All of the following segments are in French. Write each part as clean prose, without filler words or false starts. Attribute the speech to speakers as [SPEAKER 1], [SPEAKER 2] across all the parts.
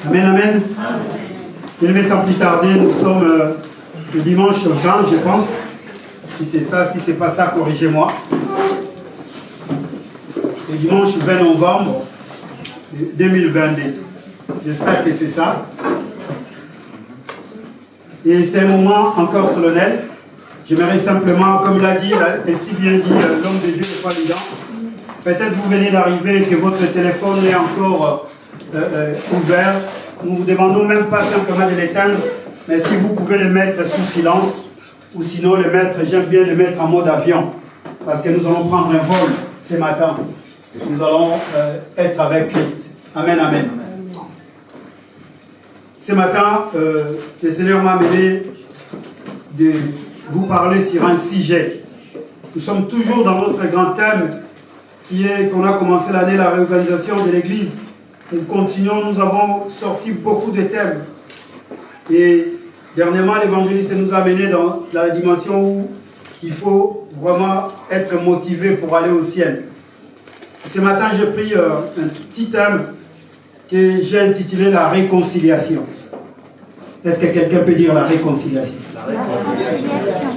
[SPEAKER 1] Amen, amen. Bien-aimés, sans plus tarder, nous sommes le dimanche 20, je pense. Si c'est ça, si c'est pas ça, corrigez-moi. Le dimanche 20 novembre 2022. J'espère que c'est ça. Et c'est un moment encore solennel. J'aimerais simplement, comme il a dit, et si bien dit l'homme de Dieu, le président, peut-être vous venez d'arriver et que votre téléphone est encore ouvert. Nous ne vous demandons même pas simplement de l'éteindre, mais si vous pouvez le mettre sous silence, ou sinon le mettre, j'aime bien le mettre en mode avion, parce que nous allons prendre un vol ce matin. Nous allons être avec Christ. Amen, amen. Ce matin, le Seigneur m'a amené de vous parler sur un sujet. Nous sommes toujours dans notre grand thème qui est qu'on a commencé l'année, la réorganisation de l'Église. Nous continuons, nous avons sorti beaucoup de thèmes. Et dernièrement, l'évangéliste nous a amené dans la dimension où il faut vraiment être motivé pour aller au ciel. Ce matin, j'ai pris un petit thème que j'ai intitulé la réconciliation. Est-ce que quelqu'un peut dire la réconciliation? La réconciliation.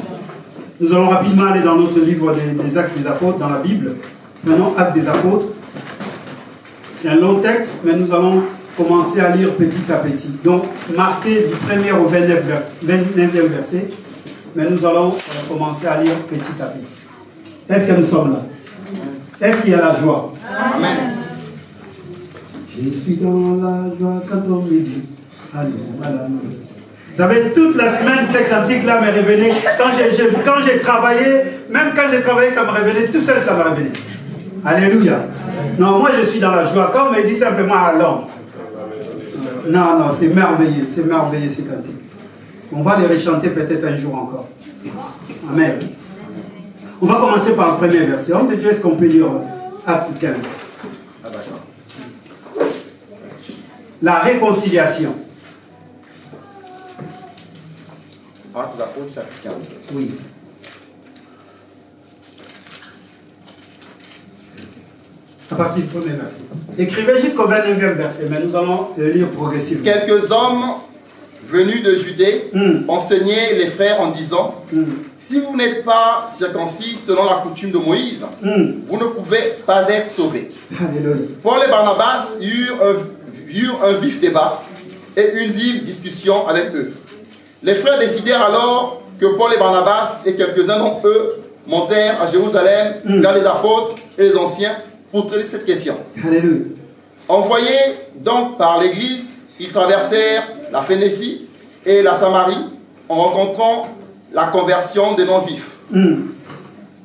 [SPEAKER 1] Nous allons rapidement aller dans notre livre des Actes des Apôtres, dans la Bible. Maintenant, Actes des Apôtres. C'est un long texte, mais nous allons commencer à lire petit à petit. Donc, marqué du 1er au 29e verset, mais nous allons commencer à lire petit à petit. Est-ce que nous sommes là? Est-ce qu'il y a la joie? Amen. Je suis dans la joie quand on me dit Alléluia. Vous savez, toute la semaine, ces cantiques-là me revenaient. Quand j'ai travaillé, même quand j'ai travaillé, ça me revenait. Tout seul, ça me revenait. Alléluia. Non, moi, je suis dans la joie. Quand on me dit simplement allons. Non, non, c'est merveilleux ces cantiques. On va les rechanter peut-être un jour encore. Amen. On va commencer par le premier verset. Homme de Dieu, est-ce qu'on peut lire Acte 15? La réconciliation.
[SPEAKER 2] Actes des Apôtres, chapitre 15.
[SPEAKER 1] Oui. À partir du premier verset. Écrivez jusqu'au 29e verset, mais nous allons le lire progressivement.
[SPEAKER 2] Quelques hommes venus de Judée enseignaient les frères en disant si vous n'êtes pas circoncis selon la coutume de Moïse, vous ne pouvez pas être sauvés.
[SPEAKER 1] Alléluia.
[SPEAKER 2] Paul et Barnabas eurent un vif débat et une vive discussion avec eux. Les frères décidèrent alors que Paul et Barnabas et quelques-uns d'entre eux montèrent à Jérusalem vers les apôtres et les anciens pour traiter cette question.
[SPEAKER 1] Alléluia.
[SPEAKER 2] Envoyés donc par l'Église, ils traversèrent la Phénicie et la Samarie en rencontrant la conversion des non-juifs.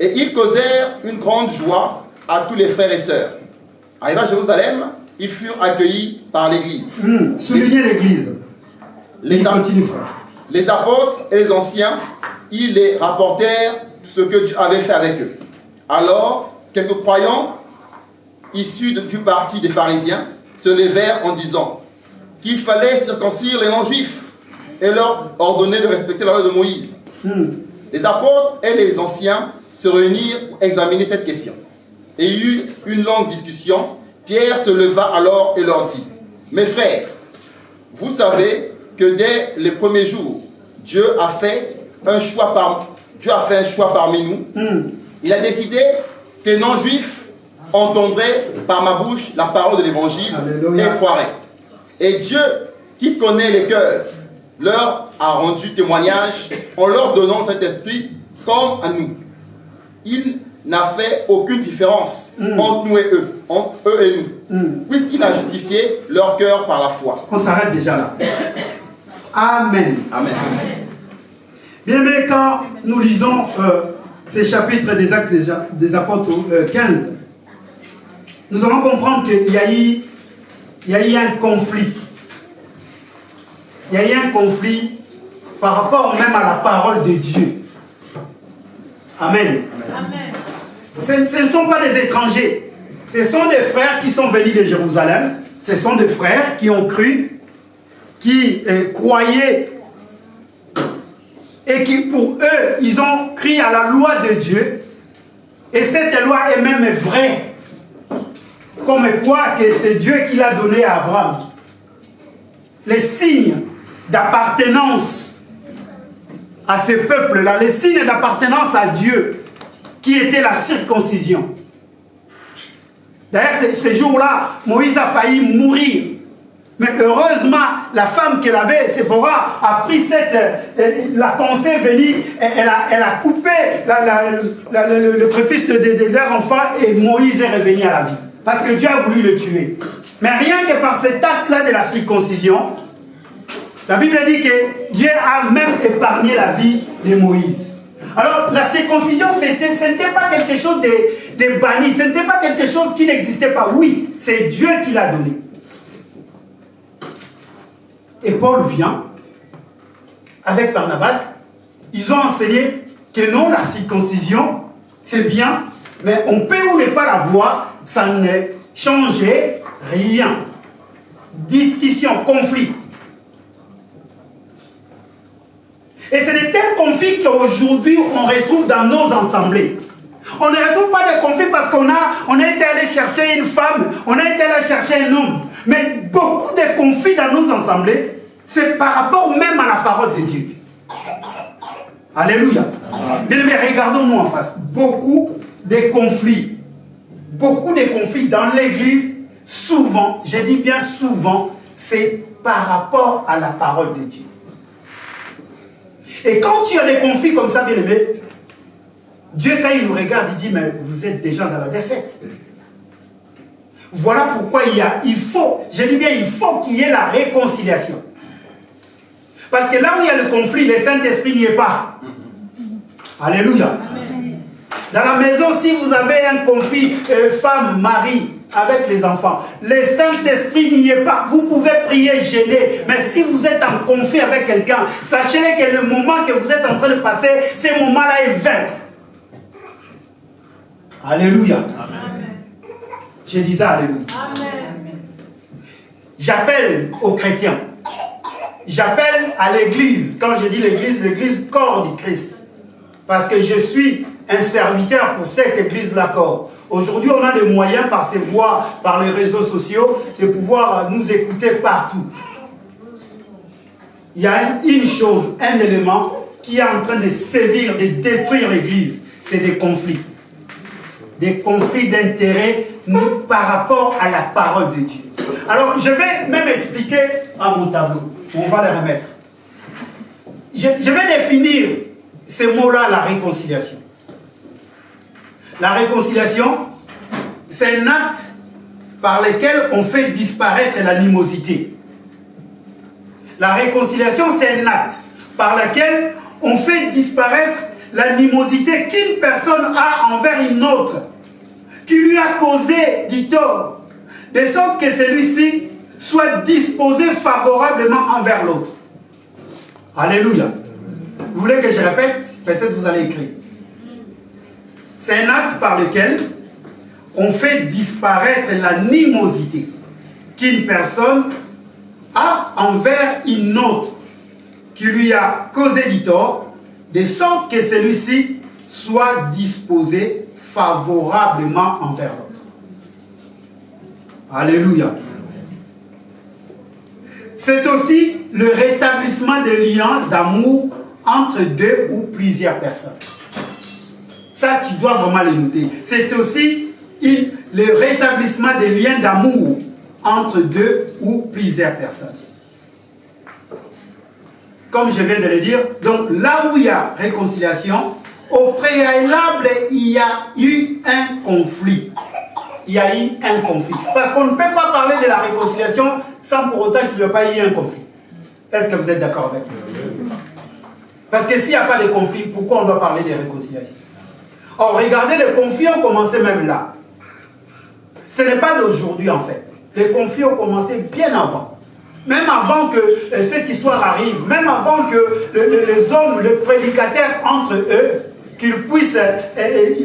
[SPEAKER 2] Et ils causèrent une grande joie à tous les frères et sœurs. Arrivés à Jérusalem, ils furent accueillis par l'Église.
[SPEAKER 1] Soulignez l'Église.
[SPEAKER 2] Les apôtres et les anciens, ils les rapportèrent ce que Dieu avait fait avec eux. Alors, quelques croyants issus du parti des pharisiens se levèrent en disant qu'il fallait circoncire les non-juifs et leur ordonner de respecter la loi de Moïse. Les apôtres et les anciens se réunirent pour examiner cette question. Et il y eut une longue discussion. Pierre se leva alors et leur dit: mes frères, vous savez que dès les premiers jours, Dieu a fait un choix parmi nous. Il a décidé que les non-juifs entendraient par ma bouche la parole de l'évangile et croiraient. Et Dieu, qui connaît les cœurs, leur a rendu témoignage en leur donnant cet esprit comme à nous. Il n'a fait aucune différence entre nous et eux, entre eux et nous, puisqu'il a justifié leur cœur par la foi.
[SPEAKER 1] On s'arrête déjà là. Amen.
[SPEAKER 2] Amen.
[SPEAKER 1] Bien aimé, quand nous lisons ces chapitres des Actes des Apôtres 15, nous allons comprendre qu'il y a eu un conflit. Il y a eu un conflit par rapport même à la parole de Dieu. Amen. Amen. Ce ne sont pas des étrangers. Ce sont des frères qui sont venus de Jérusalem. Ce sont des frères qui ont cru, qui croyaient et qui, pour eux, ils ont cru à la loi de Dieu. Et cette loi est même vraie. Comme quoi que c'est Dieu qui l'a donné à Abraham. Les signes d'appartenance à ce peuple-là, les signes d'appartenance à Dieu, qui était la circoncision. D'ailleurs, ce jour-là, Moïse a failli mourir. Mais heureusement, la femme qu'elle avait, Séphora, a pris la pensée venue, elle a coupé le prépuce de leur enfant et Moïse est revenu à la vie. Parce que Dieu a voulu le tuer. Mais rien que par cet acte-là de la circoncision, la Bible dit que Dieu a même épargné la vie de Moïse. Alors, la circoncision, ce n'était pas quelque chose de banni, ce n'était pas quelque chose qui n'existait pas. Oui, c'est Dieu qui l'a donné. Et Paul vient, avec Barnabas, ils ont enseigné que non, la circoncision, c'est bien, mais on peut ou ne pas la voir, ça ne changeait rien. Discussion, conflit. Et c'est de tels conflits qu'aujourd'hui on retrouve dans nos assemblées. On ne retrouve pas de conflits parce qu'on a été allé chercher une femme, on a été allé chercher un homme. Mais beaucoup de conflits dans nos assemblées, c'est par rapport même à la parole de Dieu. Alléluia. Bien aimés, regardons-nous en face. Beaucoup de conflits dans l'église, souvent, je dis bien souvent, c'est par rapport à la parole de Dieu. Et quand tu as des conflits comme ça, bien aimé, Dieu, quand il nous regarde, il dit, mais vous êtes déjà dans la défaite. Voilà pourquoi il faut qu'il y ait la réconciliation. Parce que là où il y a le conflit, le Saint-Esprit n'y est pas. Alléluia. Dans la maison, si vous avez un conflit femme, mari, avec les enfants, le Saint-Esprit n'y est pas. Vous pouvez prier, gêner, mais si vous êtes en conflit avec quelqu'un, sachez que le moment que vous êtes en train de passer, ce moment-là est vain. Alléluia. Amen. Je disais Alléluia. Amen. J'appelle aux chrétiens. J'appelle à l'église. Quand je dis l'église corps du Christ. Parce que je suis un serviteur pour cette église-là corps. Aujourd'hui, on a des moyens par ces voies, par les réseaux sociaux, de pouvoir nous écouter partout. Il y a une chose, un élément qui est en train de sévir, de détruire l'église. C'est des conflits. Des conflits d'intérêts par rapport à la parole de Dieu. Alors, je vais même expliquer à mon tableau. On va le remettre. Je vais définir ces mots-là, la réconciliation. La réconciliation, c'est un acte par lequel on fait disparaître l'animosité. La réconciliation, c'est un acte par lequel on fait disparaître l'animosité qu'une personne a envers une autre, qui lui a causé du tort, de sorte que celui-ci soit disposé favorablement envers l'autre. Alléluia. Vous voulez que je répète? Peut-être vous allez écrire. C'est un acte par lequel on fait disparaître l'animosité qu'une personne a envers une autre, qui lui a causé du tort, de sorte que celui-ci soit disposé favorablement envers l'autre. Alléluia. C'est aussi le rétablissement des liens d'amour entre deux ou plusieurs personnes. Ça, tu dois vraiment le noter. C'est aussi le rétablissement des liens d'amour entre deux ou plusieurs personnes. Comme je viens de le dire, donc là où il y a réconciliation, au préalable, il y a eu un conflit. Il y a eu un conflit. Parce qu'on ne peut pas parler de la réconciliation sans pour autant qu'il n'y ait pas eu un conflit. Est-ce que vous êtes d'accord avec moi? Parce que s'il n'y a pas de conflit, pourquoi on doit parler de réconciliation? Or, regardez, les conflits ont commencé même là. Ce n'est pas d'aujourd'hui en fait. Les conflits ont commencé bien avant. Même avant que cette histoire arrive, même avant que les hommes, les prédicateurs entre eux, qu'ils puissent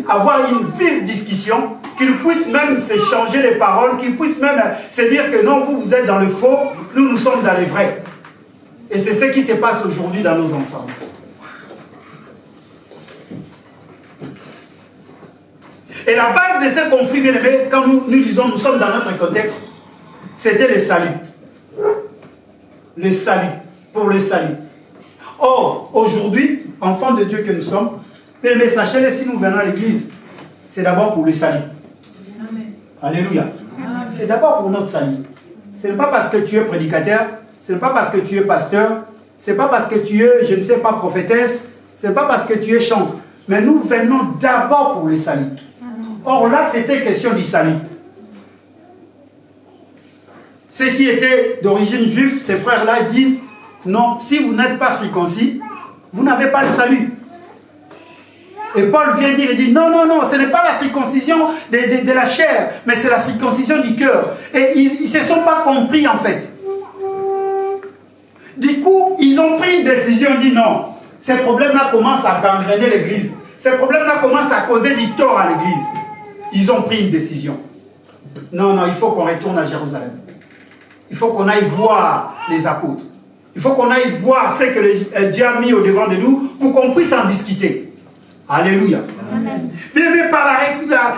[SPEAKER 1] avoir une vive discussion, qu'ils puissent même s'échanger les paroles, qu'ils puissent même se dire que non, vous êtes dans le faux, nous sommes dans les vrais. Et c'est ce qui se passe aujourd'hui dans nos ensembles. Et la base de ces conflits, bien aimés, quand nous disons, nous sommes dans notre contexte, c'était le salut. Le salut, pour le salut. Or, aujourd'hui, enfants de Dieu que nous sommes, bien aimés, sachez-le, si nous venons à l'église, c'est d'abord pour le salut. Amen. Alléluia. C'est d'abord pour notre salut. Ce n'est pas parce que tu es prédicateur, ce n'est pas parce que tu es pasteur, ce n'est pas parce que tu es, je ne sais pas, prophétesse, ce n'est pas parce que tu es chanteur. Mais nous venons d'abord pour le salut. Or là, c'était question du salut. Ceux qui étaient d'origine juive, ces frères-là disent, non, si vous n'êtes pas circoncis, vous n'avez pas le salut. Et Paul vient dire, il dit, non, non, non, ce n'est pas la circoncision de la chair, mais c'est la circoncision du cœur. Et ils ne se sont pas compris en fait. Du coup, ils ont pris une décision, ils disent non, ces problèmes-là commencent à gangréner l'église. Ces problèmes-là commencent à causer du tort à l'église. Ils ont pris une décision. Non, non, il faut qu'on retourne à Jérusalem. Il faut qu'on aille voir les apôtres. Il faut qu'on aille voir ce que Dieu a mis au devant de nous pour qu'on puisse en discuter. Alléluia. Mais par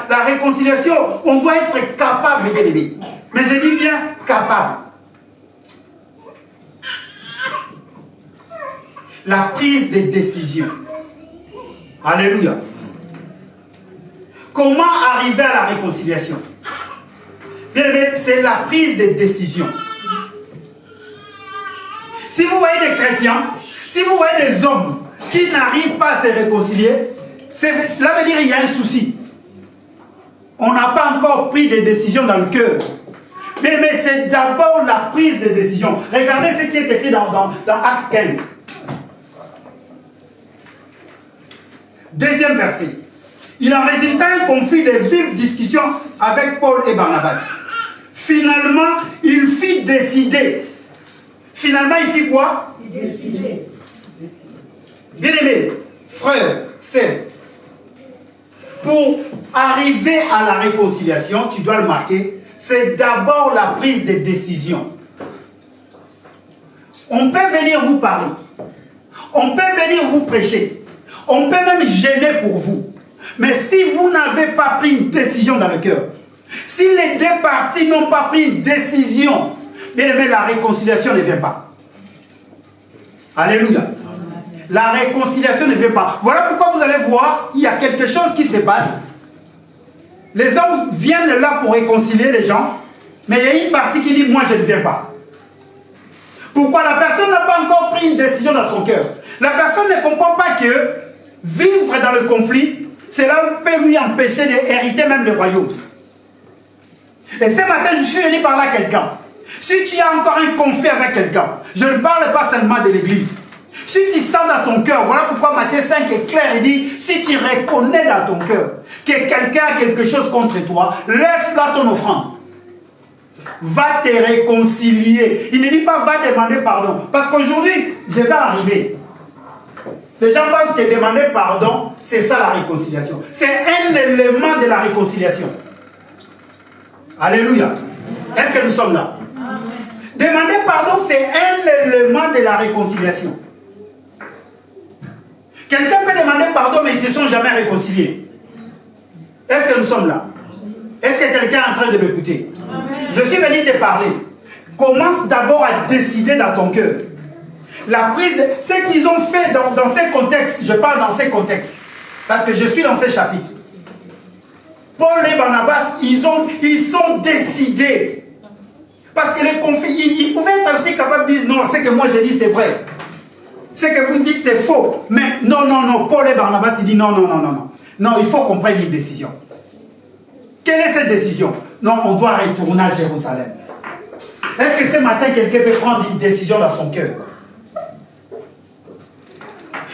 [SPEAKER 1] la réconciliation, on doit être capable, bien aimé. Mais je dis bien capable. La prise des décisions. Alléluia. Comment arriver à la réconciliation? Bien aimé, c'est la prise des décisions. Si vous voyez des chrétiens, si vous voyez des hommes qui n'arrivent pas à se réconcilier, cela veut dire qu'il y a un souci. On n'a pas encore pris des décisions dans le cœur. Mais c'est d'abord la prise de décision. Regardez ce qui est écrit dans Acte 15. Deuxième verset. Il en résulta un conflit de vives discussions avec Paul et Barnabas. Finalement, il fit décider. Finalement, il fit quoi? Décider. Bien-aimés, frères, sœurs, pour arriver à la réconciliation, tu dois le marquer, c'est d'abord la prise de décision. On peut venir vous parler. On peut venir vous prêcher. On peut même gêner pour vous. Mais si vous n'avez pas pris une décision dans le cœur, si les deux parties n'ont pas pris une décision, bien aimé, la réconciliation ne vient pas. Alléluia. La réconciliation ne vient pas. Voilà pourquoi vous allez voir, il y a quelque chose qui se passe. Les hommes viennent là pour réconcilier les gens, mais il y a une partie qui dit, moi je ne viens pas. Pourquoi? La personne n'a pas encore pris une décision dans son cœur. La personne ne comprend pas que vivre dans le conflit, cela peut lui empêcher d'hériter même le royaume. Et ce matin, je suis venu parler à quelqu'un. Si tu as encore un conflit avec quelqu'un, je ne parle pas seulement de l'église. Si tu sens dans ton cœur, voilà pourquoi Matthieu 5 est clair, il dit, si tu reconnais dans ton cœur que quelqu'un a quelque chose contre toi, laisse là ton offrande. Va te réconcilier. Il ne dit pas va demander pardon. Parce qu'aujourd'hui, je vais arriver. Les gens pensent que demander pardon, c'est ça la réconciliation. C'est un élément de la réconciliation. Alléluia. Est-ce que nous sommes là? Amen. Demander pardon, c'est un élément de la réconciliation. Quelqu'un peut demander pardon, mais ils ne se sont jamais réconciliés. Est-ce que nous sommes là? Est-ce que quelqu'un est en train de m'écouter? Je suis venu te parler. Commence d'abord à décider dans ton cœur. La prise de... Ce qu'ils ont fait dans ces contextes, je parle dans ces contextes, parce que je suis dans ces chapitres. Paul et Barnabas, ils sont décidés. Parce que les conflits, ils pouvaient être aussi capables de dire non, ce que moi je dis c'est vrai. Ce que vous dites c'est faux. Mais non, non, non, Paul et Barnabas, ils disent non, non, non, non, non. Non, il faut qu'on prenne une décision. Quelle est cette décision? Non, on doit retourner à Jérusalem. Est-ce que ce matin, quelqu'un peut prendre une décision dans son cœur?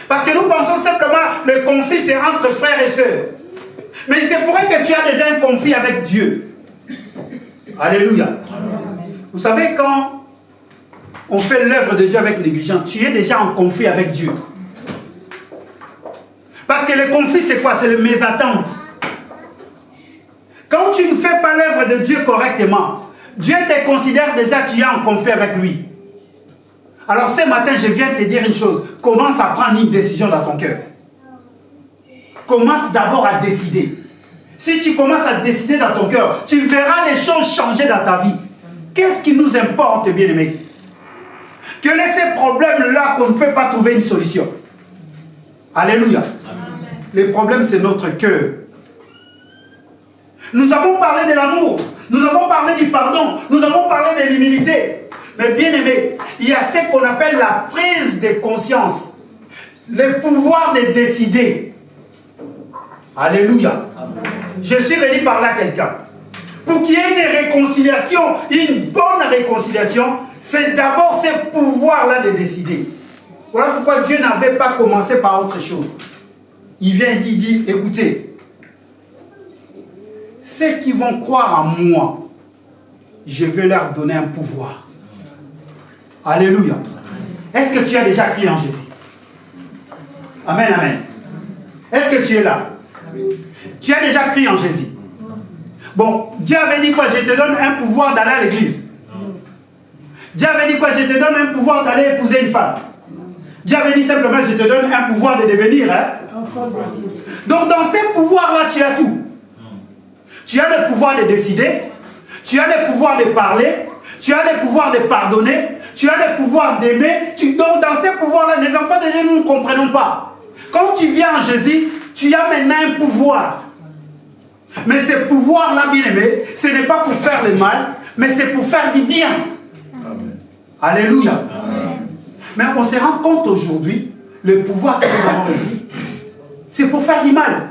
[SPEAKER 1] Parce que nous pensons simplement le conflit, c'est entre frères et sœurs. Mais c'est pour que tu as déjà un conflit avec Dieu. Alléluia. Vous savez, quand on fait l'œuvre de Dieu avec négligence, tu es déjà en conflit avec Dieu. Parce que le conflit, c'est quoi? C'est le mésattente. Quand tu ne fais pas l'œuvre de Dieu correctement, Dieu te considère déjà tu es en conflit avec lui. Alors ce matin, je viens te dire une chose. Commence à prendre une décision dans ton cœur. Commence d'abord à décider. Si tu commences à décider dans ton cœur, tu verras les choses changer dans ta vie. Qu'est-ce qui nous importe, bien-aimés? Quels sont ces problèmes-là qu'on ne peut pas trouver une solution? Alléluia. Amen. Les problèmes, c'est notre cœur. Nous avons parlé de l'amour, nous avons parlé du pardon, nous avons parlé de l'humilité. Mais bien aimé, il y a ce qu'on appelle la prise de conscience, le pouvoir de décider. Alléluia. Amen. Je suis venu parler à quelqu'un. Pour qu'il y ait une réconciliation, une bonne réconciliation, c'est d'abord ce pouvoir-là de décider. Voilà pourquoi Dieu n'avait pas commencé par autre chose. Il vient et dit, écoutez, ceux qui vont croire en moi, je vais leur donner un pouvoir. Alléluia. Est-ce que tu as déjà crié en Jésus? Amen, amen. Est-ce que tu es là? Tu as déjà crié en Jésus? Bon, Dieu avait dit quoi? Je te donne un pouvoir d'aller à l'église. Dieu avait dit quoi? Je te donne un pouvoir d'aller épouser une femme. Dieu avait dit simplement, je te donne un pouvoir de devenir. Donc dans ces pouvoirs-là, tu as tout. Tu as le pouvoir de décider, tu as le pouvoir de parler, tu as le pouvoir de pardonner, tu as le pouvoir d'aimer. Donc dans ces pouvoirs-là, les enfants de Dieu, nous ne comprenons pas. Quand tu viens en Jésus, tu as maintenant un pouvoir. Mais ce pouvoir-là, bien aimé, ce n'est pas pour faire le mal, mais c'est pour faire du bien. Amen. Alléluia. Amen. Mais on se rend compte aujourd'hui, le pouvoir que nous avons ici, c'est pour faire du mal.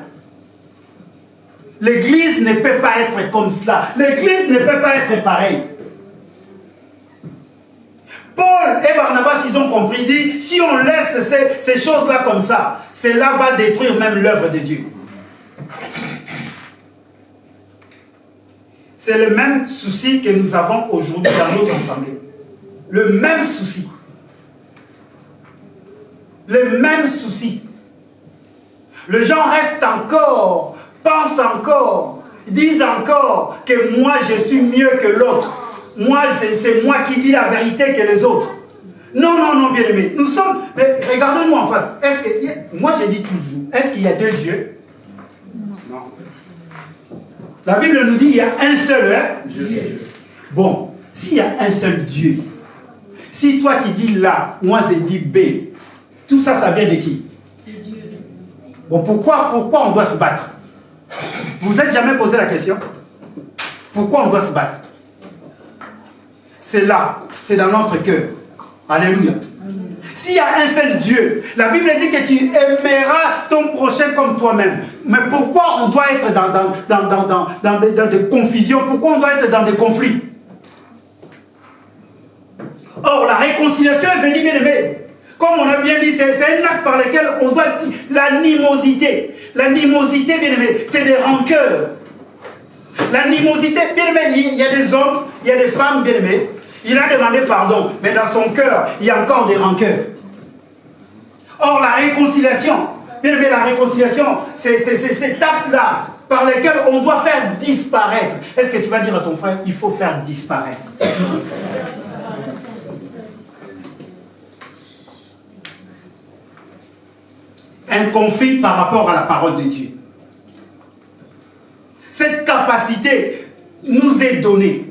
[SPEAKER 1] L'église ne peut pas être comme cela. L'église ne peut pas être pareille. Paul et Barnabas, ils ont compris, dit, si on laisse ces choses-là comme ça, cela va détruire même l'œuvre de Dieu. C'est le même souci que nous avons aujourd'hui dans nos assemblées. Le même souci. Le même souci. Les gens restent encore, pensent encore, disent encore que moi je suis mieux que l'autre. Moi, c'est moi qui dis la vérité que les autres. Non, non, non, bien aimé. Nous sommes, mais regardez-nous en face. Moi je dis toujours, est-ce qu'il y a deux dieux? Non. La Bible nous dit qu'il y a un seul Dieu. Bon, s'il y a un seul Dieu, si toi tu dis là, moi je dis B, tout ça, ça vient de qui? De Dieu. Bon, pourquoi on doit se battre? Vous n'êtes jamais posé la question? Pourquoi on doit se battre? C'est là, c'est dans notre cœur. Alléluia. S'il y a un seul Dieu, la Bible dit que tu aimeras ton prochain comme toi-même. Mais pourquoi on doit être dans des confusions? Pourquoi on doit être dans des conflits? Or, la réconciliation est venue, bien aimé. Comme on a bien dit, c'est un acte par lequel on doit... L'animosité. L'animosité, bien aimé, c'est des rancœurs. L'animosité, bien aimé, il y a des hommes, il y a des femmes, bien aimées. Il a demandé pardon, mais dans son cœur, il y a encore des rancœurs. Or, la réconciliation, bien aimé, la réconciliation, c'est cette étape-là par laquelle on doit faire disparaître. Est-ce que tu vas dire à ton frère, il faut faire disparaître? Un conflit par rapport à la parole de Dieu. Cette capacité nous est donnée.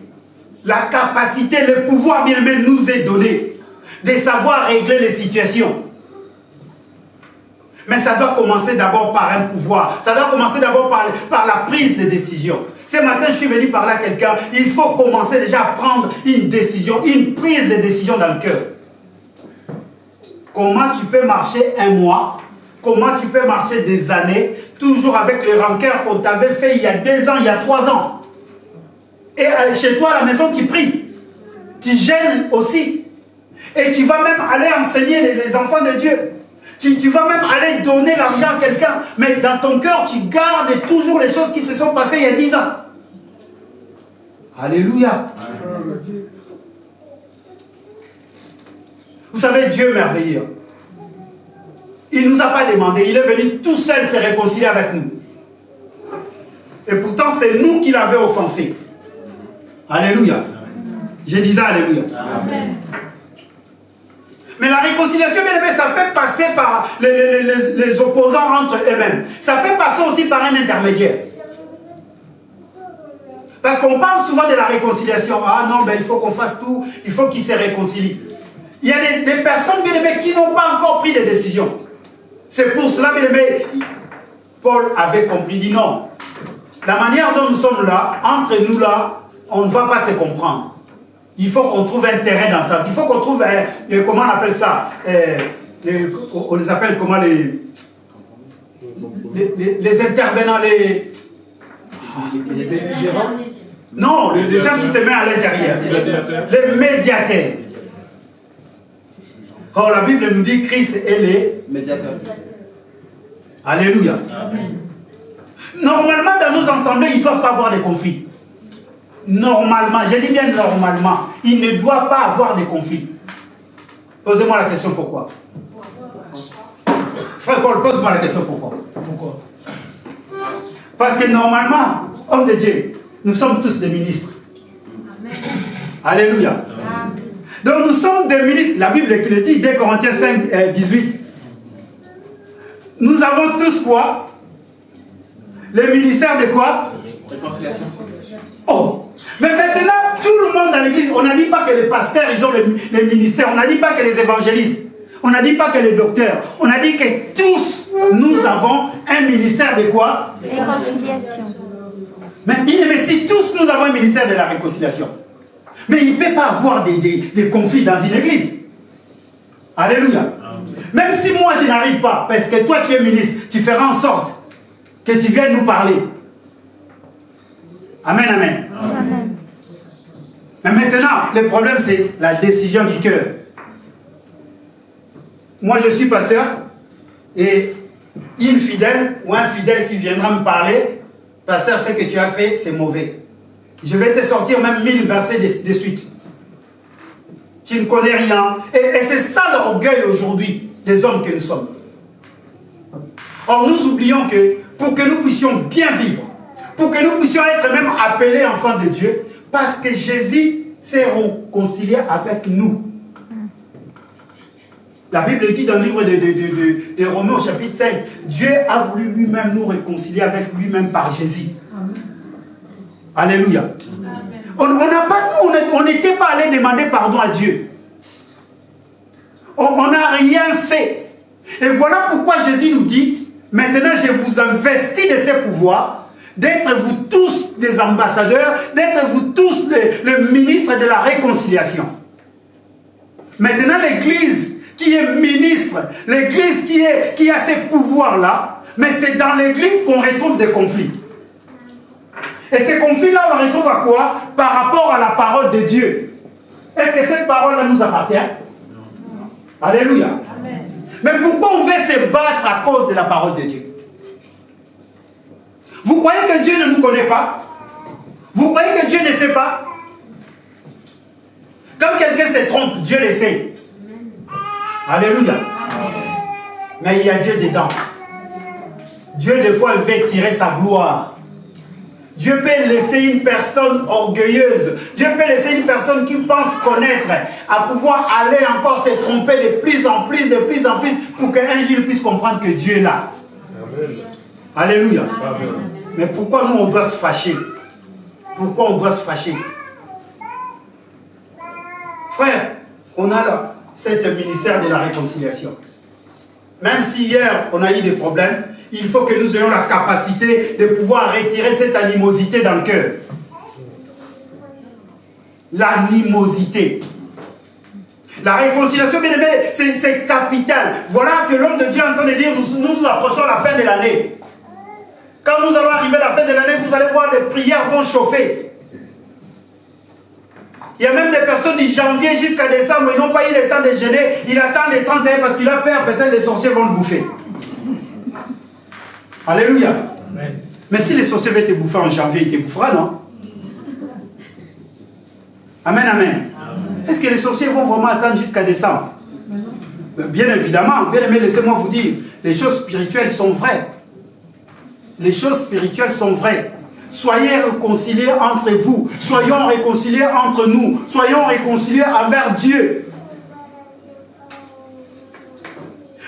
[SPEAKER 1] La capacité, le pouvoir bien aimé nous est donné de savoir régler les situations. Mais ça doit commencer d'abord par un pouvoir. Ça doit commencer d'abord par la prise de décision. Ce matin, je suis venu parler à quelqu'un. Il faut commencer déjà à prendre une décision, une prise de décision dans le cœur. Comment tu peux marcher un mois? Comment tu peux marcher des années, toujours avec les rancœurs qu'on t'avait fait il y a 2 ans, il y a 3 ans? Et chez toi, à la maison, tu pries. Tu gênes aussi. Et tu vas même aller enseigner les enfants de Dieu. Tu vas même aller donner l'argent à quelqu'un. Mais dans ton cœur, tu gardes toujours les choses qui se sont passées il y a 10 ans. Alléluia. Vous savez, Dieu merveilleux. Il ne nous a pas demandé. Il est venu tout seul se réconcilier avec nous. Et pourtant, c'est nous qui l'avons offensé. Alléluia. Je disais Alléluia. Amen. Mais la réconciliation, bien aimé, ça peut passer par les opposants entre eux-mêmes. Ça peut passer aussi par un intermédiaire. Parce qu'on parle souvent de la réconciliation. Ah non, ben, il faut qu'on fasse tout, il faut qu'ils se réconcilient. Il y a des personnes, bien aimées, qui n'ont pas encore pris de décision. C'est pour cela, bien aimés, Paul avait compris, dit non. La manière dont nous sommes là, entre nous là, on ne va pas se comprendre. Il faut qu'on trouve un terrain d'entente. Il faut qu'on trouve, comment on appelle ça, on les appelle comment les intervenants, les belligérants. Non, les gens qui se mettent à l'intérieur. Les médiateurs. Or, la Bible nous dit Christ est les médiateurs. Alléluia. Amen. Normalement, dans nos assemblées, ils ne doivent pas avoir de conflits. Normalement, je dis bien normalement, il ne doit pas avoir de conflits. Posez-moi la question pourquoi. Frère Paul, pose-moi la question pourquoi. Pourquoi? Parce que normalement, homme de Dieu, nous sommes tous des ministres. Amen. Alléluia. Amen. Donc nous sommes des ministres. La Bible le dit, 2 Corinthiens 5, 18. Nous avons tous quoi? Le ministère de quoi? Oh! Mais maintenant, tout le monde dans l'église, on n'a dit pas que les pasteurs, ils ont le ministère. On n'a dit pas que les évangélistes. On n'a dit pas que les docteurs. On a dit que tous, nous avons un ministère de quoi? Réconciliation. Mais si tous nous avons un ministère de la réconciliation, mais il ne peut pas avoir des conflits dans une église. Alléluia. Même si moi je n'arrive pas, parce que toi tu es ministre, tu feras en sorte que tu viennes nous parler. Amen, amen. Amen. Mais maintenant, le problème c'est la décision du cœur. Moi je suis pasteur et une fidèle ou un fidèle qui viendra me parler, pasteur, ce que tu as fait c'est mauvais. Je vais te sortir même 1000 versets de suite. Tu ne connais rien. Et c'est ça l'orgueil aujourd'hui des hommes que nous sommes. Or, nous oublions que pour que nous puissions bien vivre, pour que nous puissions être même appelés enfants de Dieu, parce que Jésus s'est réconcilié avec nous. La Bible dit dans le livre de Romains au chapitre 5, Dieu a voulu lui-même nous réconcilier avec lui-même par Jésus. Alléluia. On n'était pas allé demander pardon à Dieu. On n'a rien fait. Et voilà pourquoi Jésus nous dit, maintenant je vous investis de ces pouvoirs, d'être vous tous des ambassadeurs, d'être vous tous le ministre de la réconciliation. Maintenant l'église qui est ministre, l'église qui a ces pouvoirs-là, mais c'est dans l'église qu'on retrouve des conflits. Et ces conflits-là, on les retrouve à quoi? Par rapport à la parole de Dieu. Est-ce que cette parole-là nous appartient? Non. Alléluia. Amen. Mais pourquoi on veut se battre à cause de la parole de Dieu? Vous croyez que Dieu ne nous connaît pas? Vous croyez que Dieu ne sait pas? Quand quelqu'un se trompe, Dieu le sait. Alléluia. Amen. Mais il y a Dieu dedans. Dieu, des fois, il veut tirer sa gloire. Dieu peut laisser une personne orgueilleuse. Dieu peut laisser une personne qui pense connaître à pouvoir aller encore se tromper de plus en plus, pour qu'un jour il puisse comprendre que Dieu est là. Amen. Alléluia. Amen. Mais pourquoi nous on doit se fâcher? Pourquoi on doit se fâcher? Frère, on a là cet ministère de la réconciliation. Même si hier on a eu des problèmes, il faut que nous ayons la capacité de pouvoir retirer cette animosité dans le cœur. L'animosité. La réconciliation, bien aimé, c'est capital. Voilà que l'homme de Dieu est en train de dire, nous approchons la fin de l'année. Quand nous allons arriver à la fin de l'année, vous allez voir, les prières vont chauffer. Il y a même des personnes de janvier jusqu'à décembre, ils n'ont pas eu le temps de jeûner, ils attendent les 31 parce qu'il a peur, peut-être les sorciers vont le bouffer. Alléluia. Amen. Mais si les sorciers veulent te bouffer en janvier, ils te bouffera, non? Amen, amen. Amen. Est-ce que les sorciers vont vraiment attendre jusqu'à décembre? Bien évidemment, bien aimé, laissez-moi vous dire, les choses spirituelles sont vraies. Les choses spirituelles sont vraies. Soyez réconciliés entre vous. Soyons réconciliés entre nous. Soyons réconciliés envers Dieu.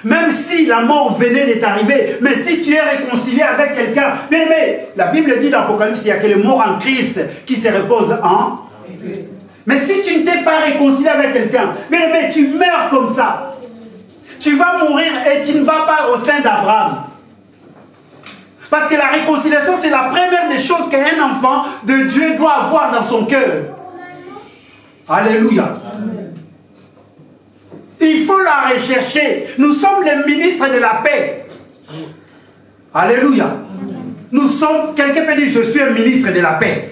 [SPEAKER 1] Même si la mort venait de t'arriver, mais si tu es réconcilié avec quelqu'un, mais la Bible dit dans l'Apocalypse, il n'y a que les morts en Christ qui se reposent en... Mais si tu ne t'es pas réconcilié avec quelqu'un, mais tu meurs comme ça, tu vas mourir et tu ne vas pas au sein d'Abraham. Parce que la réconciliation, c'est la première des choses qu'un enfant de Dieu doit avoir dans son cœur. Alléluia. Amen. Il faut la rechercher. Nous sommes les ministres de la paix. Alléluia. Amen. Nous sommes, quelqu'un peut dire, je suis un ministre de la paix.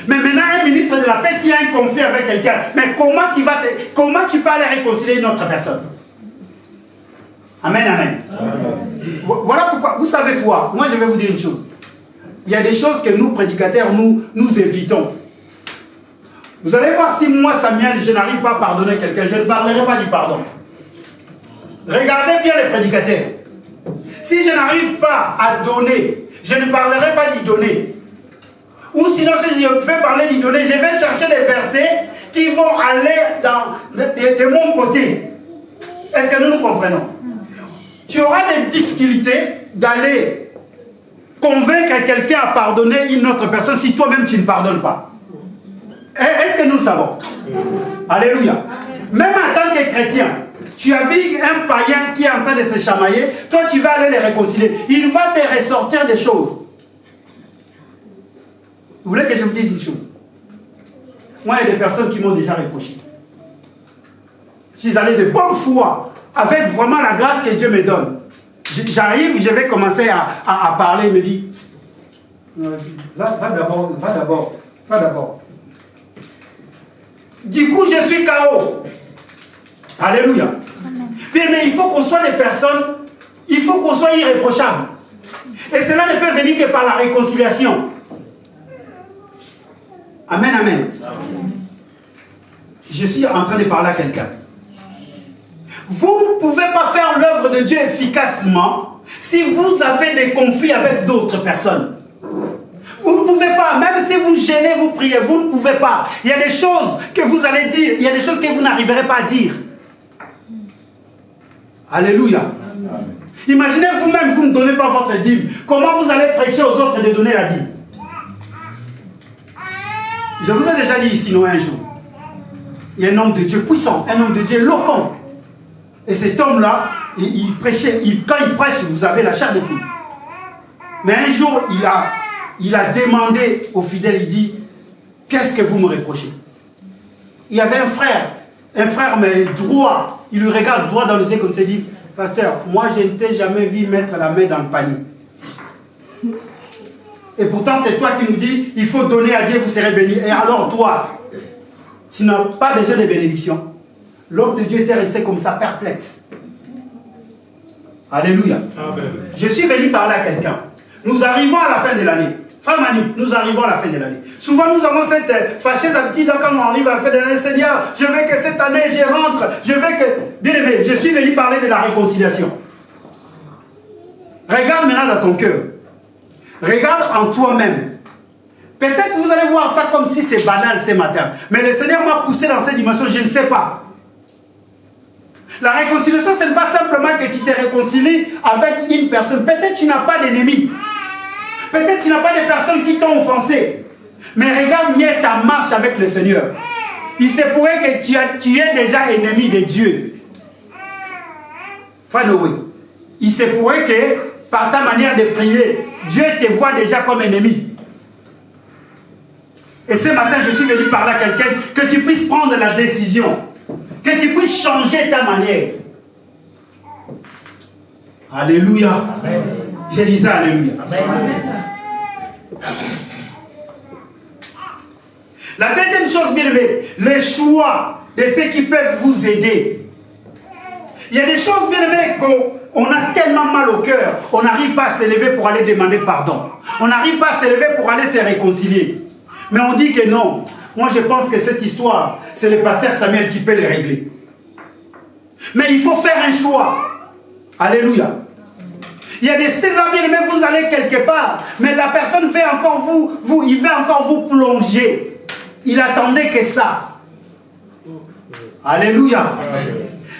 [SPEAKER 1] Mais maintenant, un ministre de la paix qui a un conflit avec quelqu'un, mais comment tu peux aller réconcilier une autre personne? Amen, amen. Amen. Voilà pourquoi, vous savez quoi? Moi, je vais vous dire une chose. Il y a des choses que nous, prédicateurs, nous évitons. Vous allez voir, si moi, Samuel, je n'arrive pas à pardonner quelqu'un, je ne parlerai pas du pardon. Regardez bien les prédicateurs. Si je n'arrive pas à donner, je ne parlerai pas d'y donner. Ou sinon, si je fais parler d'y donner, je vais chercher des versets qui vont aller de mon côté. Est-ce que nous comprenons? Tu auras des difficultés d'aller convaincre quelqu'un à pardonner une autre personne si toi-même tu ne pardonnes pas. Est-ce que nous le savons? Alléluia. Même en tant que chrétien, tu as vu un païen qui est en train de se chamailler, toi tu vas aller les réconcilier. Il va te ressortir des choses. Vous voulez que je vous dise une chose? Moi, il y a des personnes qui m'ont déjà reproché. Je suis allé de bonne foi, avec vraiment la grâce que Dieu me donne. J'arrive, je vais commencer à parler, il me dit, va d'abord. Du coup, je suis KO. Alléluia. Mais il faut qu'on soit des personnes, il faut qu'on soit irréprochables. Et cela ne peut venir que par la réconciliation. Amen, amen. Je suis en train de parler à quelqu'un. Vous ne pouvez pas faire l'œuvre de Dieu efficacement si vous avez des conflits avec d'autres personnes. Vous ne pouvez pas, même si vous gênez, vous priez, vous ne pouvez pas. Il y a des choses que vous allez dire, il y a des choses que vous n'arriverez pas à dire. Alléluia. Amen. Imaginez vous-même, vous ne donnez pas votre dîme. Comment vous allez prêcher aux autres de donner la dîme? Je vous ai déjà dit ici, non, un jour. Il y a un homme de Dieu puissant, un homme de Dieu éloquent. Et cet homme-là, il prêchait, quand il prêche, vous avez la chair de poule. Mais un jour, il a demandé aux fidèles, il dit, qu'est-ce que vous me reprochez? Il y avait un frère mais droit, il lui regarde droit dans les yeux comme ça, il dit, pasteur, moi je ne t'ai jamais vu mettre la main dans le panier. Et pourtant c'est toi qui nous dis, il faut donner à Dieu, vous serez bénis. Et alors toi, tu n'as pas besoin de bénédiction. L'homme de Dieu était resté comme ça, perplexe. Alléluia. Amen. Je suis venu parler à quelqu'un. Nous arrivons à la fin de l'année. Frère Mani, nous arrivons à la fin de l'année. Souvent nous avons cette fâcheuse habitude là, quand on arrive à la fin de l'année, Seigneur, je veux que cette année je rentre, je veux que... Bien aimé, je suis venu parler de la réconciliation. Regarde maintenant dans ton cœur. Regarde en toi-même. Peut-être vous allez voir ça comme si c'est banal ce matin. Mais le Seigneur m'a poussé dans cette dimension, je ne sais pas. La réconciliation, ce n'est pas simplement que tu te réconcilies avec une personne. Peut-être tu n'as pas d'ennemis. Peut-être tu n'as pas de personnes qui t'ont offensé. Mais regarde mieux ta marche avec le Seigneur. Il se pourrait que tu es déjà ennemi de Dieu. Frère Noé, il se pourrait que par ta manière de prier, Dieu te voit déjà comme ennemi. Et ce matin, je suis venu parler à quelqu'un que tu puisses prendre la décision. Que tu puisses changer ta manière. Alléluia. Amen. Je disais Alléluia. Amen. La deuxième chose, bien aimé, les choix de ceux qui peuvent vous aider. Il y a des choses, bien aimé, qu'on a tellement mal au cœur, on n'arrive pas à s'élever pour aller demander pardon. On n'arrive pas à s'élever pour aller se réconcilier. Mais on dit que non. Moi, je pense que cette histoire, c'est le pasteur Samuel qui peut les régler. Mais il faut faire un choix. Alléluia. Il y a des célèbres, bien aimés, vous allez quelque part, mais la personne veut encore il veut encore vous plonger. Il attendait que ça. Alléluia.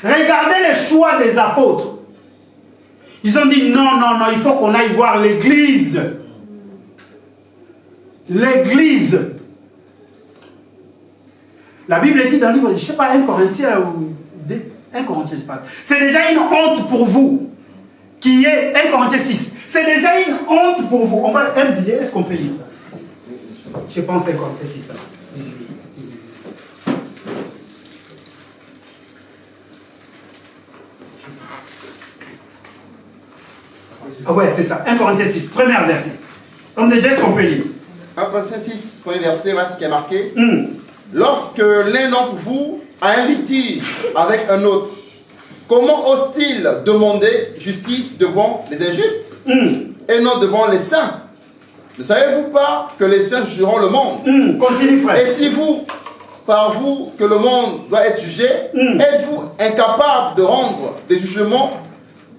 [SPEAKER 1] Regardez le choix des apôtres. Ils ont dit non, non, non, il faut qu'on aille voir l'église. L'église. La Bible dit dans le livre, je ne sais pas, 1 Corinthiens ou 1 Corinthiens, je sais pas. C'est déjà une honte pour vous. Qui est 1 Corinthiens 6. C'est déjà une honte pour vous. On va dire, est-ce qu'on peut lire ça? Je pense 1 Corinthiens 6. Ça. Ah ouais, c'est ça. 1 Corinthiens 6, premier verset. Comme déjà, est-ce qu'on peut lire?
[SPEAKER 2] 1 Corinthiens 6, premier verset, voilà ce qui est marqué. Lorsque l'un d'entre vous a un litige avec un autre, comment ose-t-il demander justice devant les injustes et non devant les saints? Ne savez-vous pas que les saints jugeront le monde?
[SPEAKER 1] Continue, frère.
[SPEAKER 2] Et si vous, par vous, que le monde doit être jugé, êtes-vous incapable de rendre des jugements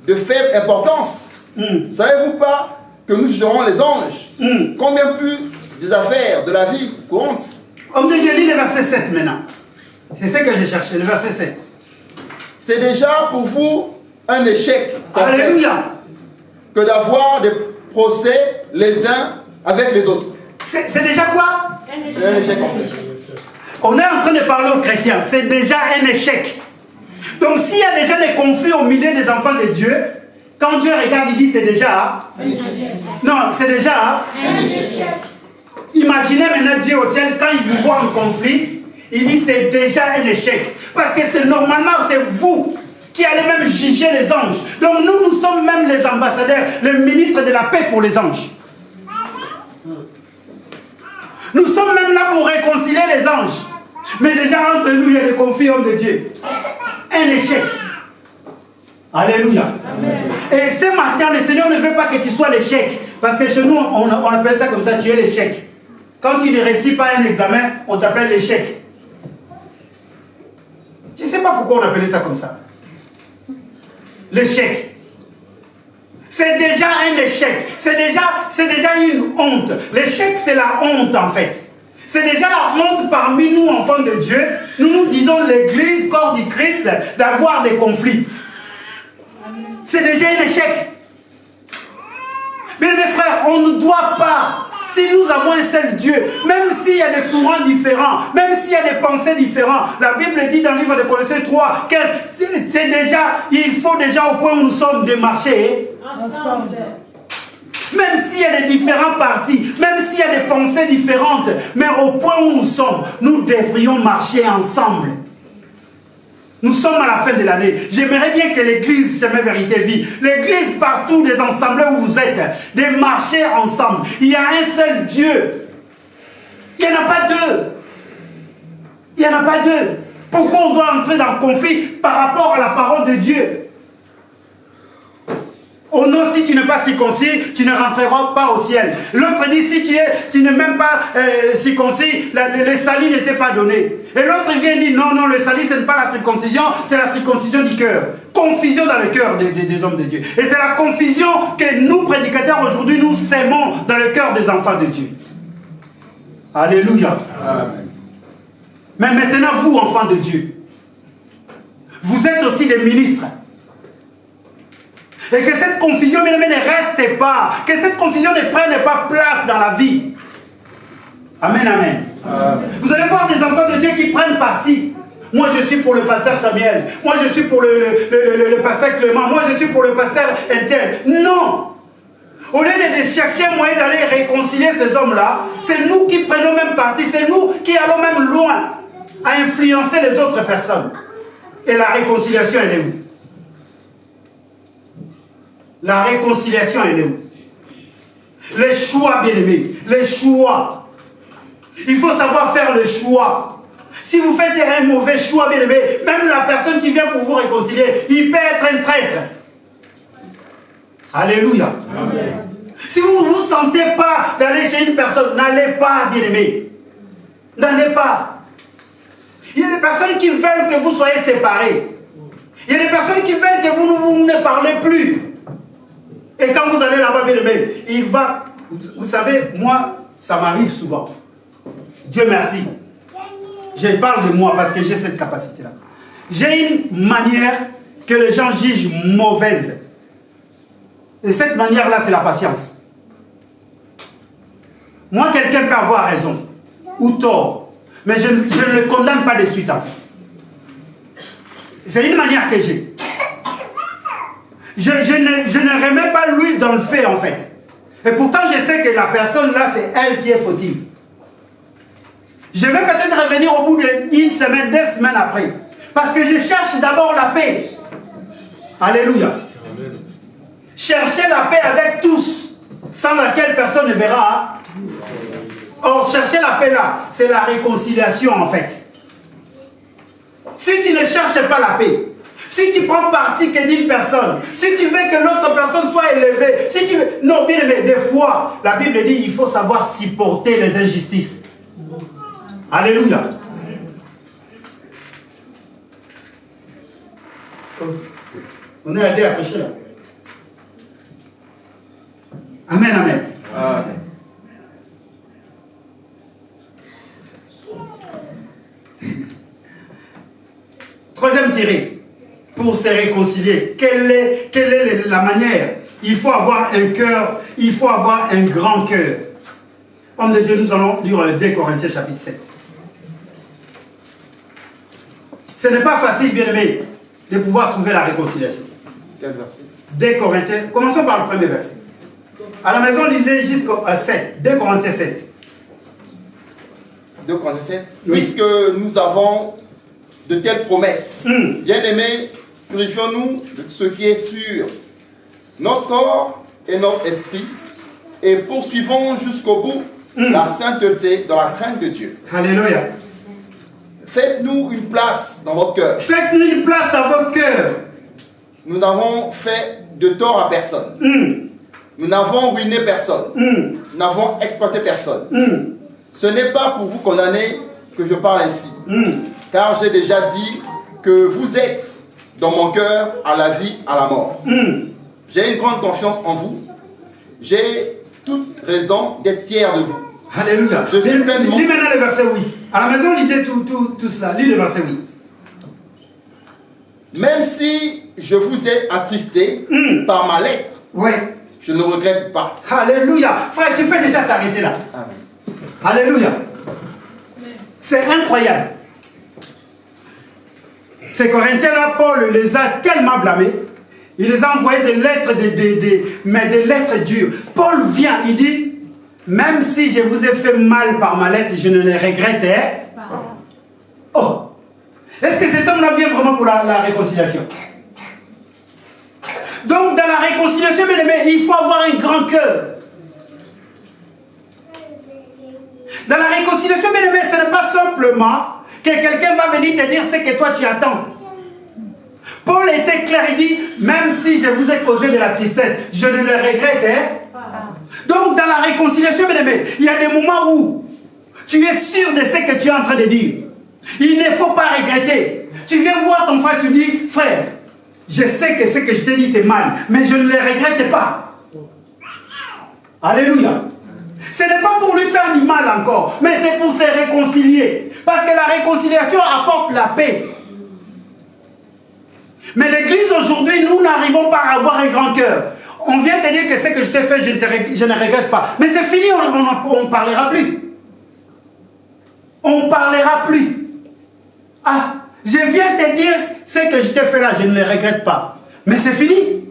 [SPEAKER 2] de faible importance? Ne savez-vous pas que nous jugerons les anges? Combien plus des affaires de la vie courante?
[SPEAKER 1] Homme de Dieu, lis le verset 7 maintenant. C'est ce que j'ai cherché, le verset 7.
[SPEAKER 2] C'est déjà pour vous un échec
[SPEAKER 1] Alléluia.
[SPEAKER 2] que d'avoir des procès les uns avec les autres.
[SPEAKER 1] C'est déjà quoi?
[SPEAKER 2] Un échec complet.
[SPEAKER 1] On est en train de parler aux chrétiens. C'est déjà un échec. Donc s'il y a déjà des conflits au milieu des enfants de Dieu, quand Dieu regarde, il dit c'est déjà... Non, c'est déjà... Imaginez maintenant Dieu au ciel, quand il vous voit en conflit, il dit c'est déjà un échec. Parce que c'est normalement, c'est vous qui allez même juger les anges. Donc nous sommes même les ambassadeurs, le ministre de la paix pour les anges. Nous sommes même là pour réconcilier les anges. Mais déjà entre nous, il y a des conflits, hommes de Dieu. Un échec. Alléluia. Amen. Et ce matin, le Seigneur ne veut pas que tu sois l'échec. Parce que chez nous, on appelle ça comme ça, tu es l'échec. Quand tu ne réussis pas un examen, on t'appelle l'échec. Je ne sais pas pourquoi on appelait ça comme ça. L'échec. C'est déjà un échec. C'est déjà une honte. L'échec, c'est la honte en fait. C'est déjà la honte parmi nous, enfants de Dieu. Nous disons l'église, corps du Christ, d'avoir des conflits. C'est déjà un échec. Mais mes frères, on ne doit pas, si nous avons un seul Dieu, même s'il y a des courants différents, même s'il y a des pensées différentes, la Bible dit dans le livre de Colossiens 3, que c'est déjà, il faut déjà au point où nous sommes de marcher ensemble. Même s'il y a des différents partis, même s'il y a des pensées différentes, mais au point où nous sommes, nous devrions marcher ensemble. Nous sommes à la fin de l'année. J'aimerais bien que l'église, Chemin Vérité Vie, l'église partout des assemblées où vous êtes, de marcher ensemble. Il y a un seul Dieu. Il n'y en a pas deux. Il n'y en a pas deux. Pourquoi on doit entrer dans le conflit par rapport à la parole de Dieu? Oh non, si tu n'es pas circoncis, tu ne rentreras pas au ciel. L'autre dit, si tu n'es même pas circoncis, le salut n'était pas donné. Et l'autre vient dire, non, non, le salut, ce n'est pas la circoncision, c'est la circoncision du cœur. Confusion dans le cœur des hommes de Dieu. Et c'est la confusion que nous, prédicateurs, aujourd'hui, nous sémons dans le cœur des enfants de Dieu. Alléluia. Amen. Mais maintenant, vous, enfants de Dieu, vous êtes aussi des ministres. Et que cette confusion, bien aimé, ne reste pas. Que cette confusion ne prenne pas place dans la vie. Amen, amen. Vous allez voir des enfants de Dieu qui prennent parti. Moi, je suis pour le pasteur Samuel. Moi, je suis pour le pasteur Clément. Moi, je suis pour le pasteur Intel. Non. Au lieu de chercher un moyen d'aller réconcilier ces hommes-là, c'est nous qui prenons même parti. C'est nous qui allons même loin à influencer les autres personnes. Et la réconciliation, elle est où? La réconciliation, elle est où? Les choix, bien-aimés. Les choix. Il faut savoir faire le choix. Si vous faites un mauvais choix, bien-aimé, même la personne qui vient pour vous réconcilier, il peut être un traître. Alléluia. Amen. Si vous ne vous sentez pas d'aller chez une personne, n'allez pas, bien-aimé. N'allez pas. Il y a des personnes qui veulent que vous soyez séparés. Il y a des personnes qui veulent que vous ne parlez plus. Et quand vous allez là-bas, bien aimé, il va... Vous savez, moi, ça m'arrive souvent. Dieu merci. Je parle de moi parce que j'ai cette capacité-là. j'ai une manière que les gens jugent mauvaise. Et cette manière-là, c'est la patience. Moi, quelqu'un peut avoir raison ou tort, mais je ne le condamne pas de suite en fait. C'est une manière que j'ai. Je ne remets pas l'huile dans le feu en fait. Et pourtant, je sais que la personne là, c'est elle qui est fautive. Je vais peut-être revenir au bout d'une semaine, 2 semaines après. Parce que je cherche d'abord la paix. Alléluia. Cherchez la paix avec tous, sans laquelle personne ne verra. Or, chercher la paix là, c'est la réconciliation en fait. Si tu ne cherches pas la paix, si tu prends parti que d'une personne, si tu veux que l'autre personne soit élevée, si tu veux... Non, bien aimé, des fois, la Bible dit il faut savoir supporter les injustices. Alléluia. On est aidé à prêcher là. Amen, amen. Amen. Troisième tiré, pour se réconcilier, quelle est la manière? Il faut avoir un cœur, il faut avoir un grand cœur. Homme de Dieu, nous allons lire 2 Corinthiens chapitre 7. Ce n'est pas facile, bien aimé, de pouvoir trouver la réconciliation.
[SPEAKER 2] Quel verset?
[SPEAKER 1] 2 Corinthiens, commençons par le premier verset. À la maison, lisez jusqu'au 7, 2 Corinthiens 7.
[SPEAKER 2] 2 Corinthiens 7.
[SPEAKER 1] Oui.
[SPEAKER 2] Puisque nous avons de telles promesses, bien-aimés, purifions-nous de ce qui est sur notre corps et notre esprit, et poursuivons jusqu'au bout la sainteté dans la crainte de Dieu.
[SPEAKER 1] Alléluia.
[SPEAKER 2] Faites-nous une place dans votre cœur.
[SPEAKER 1] Faites-nous une place dans votre cœur.
[SPEAKER 2] Nous n'avons fait de tort à personne. Nous n'avons ruiné personne. Nous n'avons exploité personne. Ce n'est pas pour vous condamner que je parle ainsi. Car j'ai déjà dit que vous êtes dans mon cœur à la vie, à la mort. J'ai une grande confiance en vous. J'ai toute raison d'être fier de vous.
[SPEAKER 1] Alléluia.
[SPEAKER 2] Je suis pleinement...
[SPEAKER 1] Lis maintenant le verset 8. À la maison, lisez tout cela. Lis le verset 8.
[SPEAKER 2] Même si je vous ai attristé par ma lettre, je ne regrette pas.
[SPEAKER 1] Alléluia. Frère, tu peux déjà t'arrêter là.
[SPEAKER 2] Amen.
[SPEAKER 1] Alléluia. C'est incroyable. Ces Corinthiens-là, Paul les a tellement blâmés. Il les a envoyés des lettres, mais des lettres dures. Paul vient, il dit, même si je vous ai fait mal par ma lettre, je ne les regrette pas. Oh! Est-ce que cet homme-là vient vraiment pour la réconciliation? Donc, dans la réconciliation, bien aimé, il faut avoir un grand cœur. Dans la réconciliation, bien aimé, ce n'est pas simplement que quelqu'un va venir te dire ce que toi tu attends. Paul était clair, il dit, même si je vous ai causé de la tristesse, je ne le regrette pas. Donc, dans la réconciliation, bien aimé, il y a des moments où tu es sûr de ce que tu es en train de dire. Il ne faut pas regretter. Tu viens voir ton frère, tu dis, frère, je sais que ce que je t'ai dit c'est mal, mais je ne le regrette pas. Alléluia. Ce n'est pas pour lui faire du mal encore, mais c'est pour se réconcilier. Parce que la réconciliation apporte la paix. Mais l'église aujourd'hui, nous n'arrivons pas à avoir un grand cœur. On vient te dire que ce que je t'ai fait, je ne regrette pas. Mais c'est fini, on ne parlera plus. On ne parlera plus. Ah, je viens te dire ce que je t'ai fait là, je ne le regrette pas. Mais c'est fini.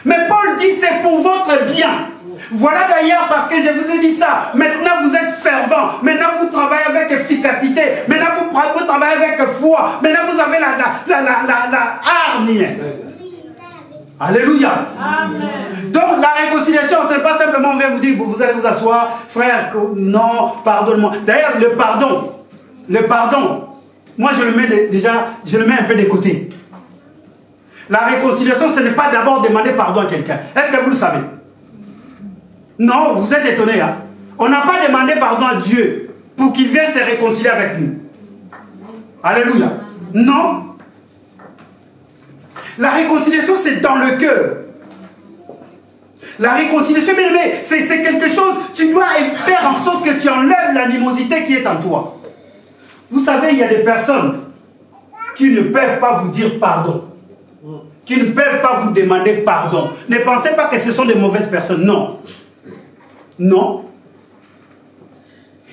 [SPEAKER 1] Mais Paul dit c'est pour votre bien. Voilà d'ailleurs parce que je vous ai dit ça. Maintenant vous êtes fervents. Maintenant vous travaillez avec efficacité. Maintenant vous travaillez avec foi. Maintenant vous avez la hargne. Alléluia. Amen. Donc la réconciliation, ce n'est pas simplement on vient vous dire vous allez vous asseoir, frère, non, pardonne-moi. D'ailleurs le pardon, moi je le mets déjà, je le mets un peu de côté. La réconciliation, ce n'est pas d'abord demander pardon à quelqu'un. Est-ce que vous le savez? Non, vous êtes étonnés. Hein? On n'a pas demandé pardon à Dieu pour qu'il vienne se réconcilier avec nous. Alléluia. Non. La réconciliation, c'est dans le cœur. La réconciliation, bien aimé, c'est quelque chose, tu dois faire en sorte que tu enlèves l'animosité qui est en toi. Vous savez, il y a des personnes, qui ne peuvent pas vous dire pardon, qui ne peuvent pas vous demander pardon. Ne pensez pas que ce sont des mauvaises personnes. Non. Non.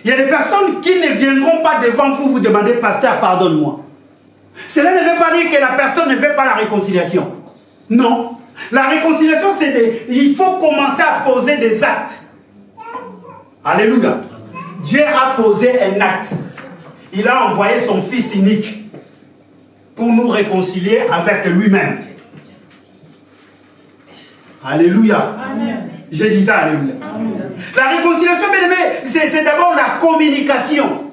[SPEAKER 1] Il y a des personnes qui ne viendront pas devant vous vous demander, pasteur, pardonne-moi. Cela ne veut pas dire que la personne ne veut pas la réconciliation. Non. La réconciliation, c'est il faut commencer à poser des actes. Alléluia. Dieu a posé un acte. Il a envoyé son Fils unique pour nous réconcilier avec lui-même. Alléluia. Amen. Je dis ça, alléluia. Amen. La réconciliation, bien aimé, c'est d'abord la communication.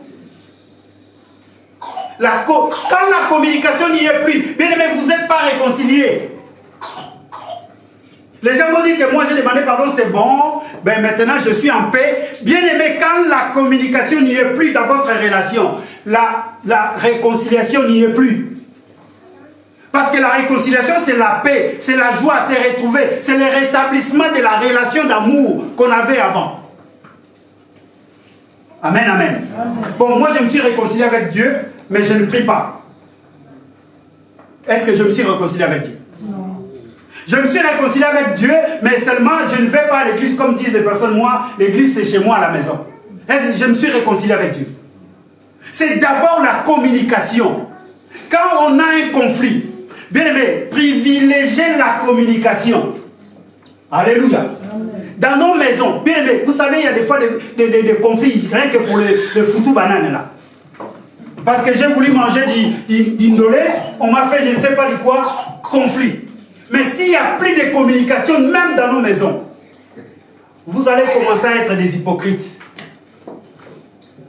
[SPEAKER 1] Quand la communication n'y est plus, bien aimé, vous n'êtes pas réconciliés. Les gens vont dire que moi j'ai demandé pardon, c'est bon, ben maintenant je suis en paix. Bien aimé, quand la communication n'y est plus dans votre relation, la réconciliation n'y est plus. Parce que la réconciliation, c'est la paix, c'est la joie, c'est retrouver, c'est le rétablissement de la relation d'amour qu'on avait avant. Amen, amen, amen. Bon, moi je me suis réconcilié avec Dieu, mais je ne prie pas. Est-ce que je me suis réconcilié avec Dieu? Non. Je me suis réconcilié avec Dieu, mais seulement je ne vais pas à l'église comme disent les personnes. Moi, l'église c'est chez moi à la maison. Je me suis réconcilié avec Dieu. C'est d'abord la communication. Quand on a un conflit, bien aimé, privilégiez la communication. Alléluia. Dans nos maisons, bien aimé, vous savez, il y a des fois des conflits, rien que pour le foutu banane là. Parce que j'ai voulu manger d'indolé, on m'a fait je ne sais pas du quoi, conflit. Mais s'il n'y a plus de communication, même dans nos maisons, vous allez commencer à être des hypocrites.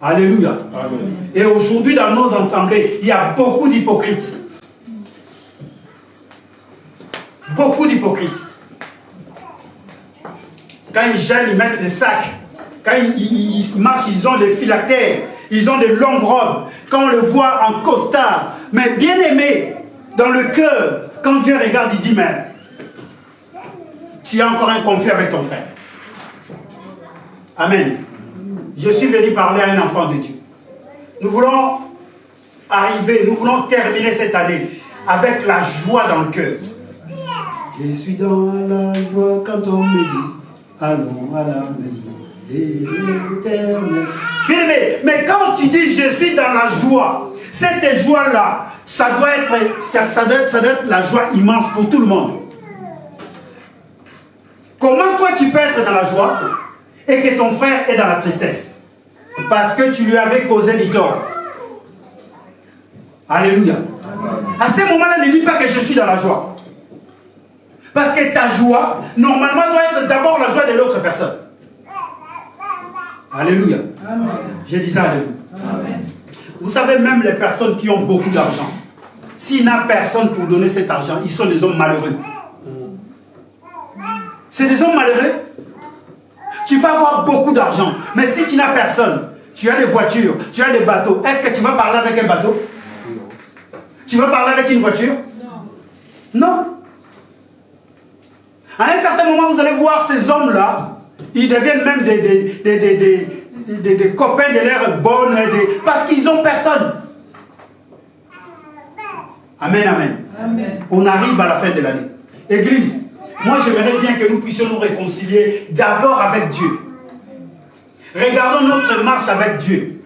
[SPEAKER 1] Alléluia. Amen. Et aujourd'hui, dans nos assemblées, il y a beaucoup d'hypocrites. Beaucoup d'hypocrites. Quand ils gênent, ils mettent des sacs. Quand ils marchent, ils ont des phylactères. Ils ont de longues robes. Quand on le voit en costard. Mais bien aimé, dans le cœur, quand Dieu regarde, il dit, mais tu as encore un conflit avec ton frère. Amen. Je suis venu parler à un enfant de Dieu. Nous voulons arriver, nous voulons terminer cette année avec la joie dans le cœur. Je suis dans la joie quand on me dit, allons à la maison de l'Éternel. Bien aimé, mais quand tu dis je suis dans la joie, cette joie-là, ça doit être la joie immense pour tout le monde. Comment toi tu peux être dans la joie et que ton frère est dans la tristesse? Parce que tu lui avais causé du tort. Alléluia. À ce moment-là, ne dis pas que je suis dans la joie. Parce que ta joie, normalement, doit être d'abord la joie de l'autre personne. Alléluia. Amen. Je dis ça, alléluia. Amen. Vous savez, même les personnes qui ont beaucoup d'argent, s'il n'y a personne pour donner cet argent, ils sont des hommes malheureux. C'est des hommes malheureux. Tu peux avoir beaucoup d'argent, mais si tu n'as personne, tu as des voitures, tu as des bateaux, est-ce que tu vas parler avec un bateau? Tu vas parler avec une voiture? Non. Non. À un certain moment, vous allez voir ces hommes-là, ils deviennent même des copains de l'air bonne, parce qu'ils n'ont personne. Amen, amen, amen. On arrive à la fin de l'année. Église, moi j'aimerais bien que nous puissions nous réconcilier d'abord avec Dieu. Regardons notre marche avec Dieu.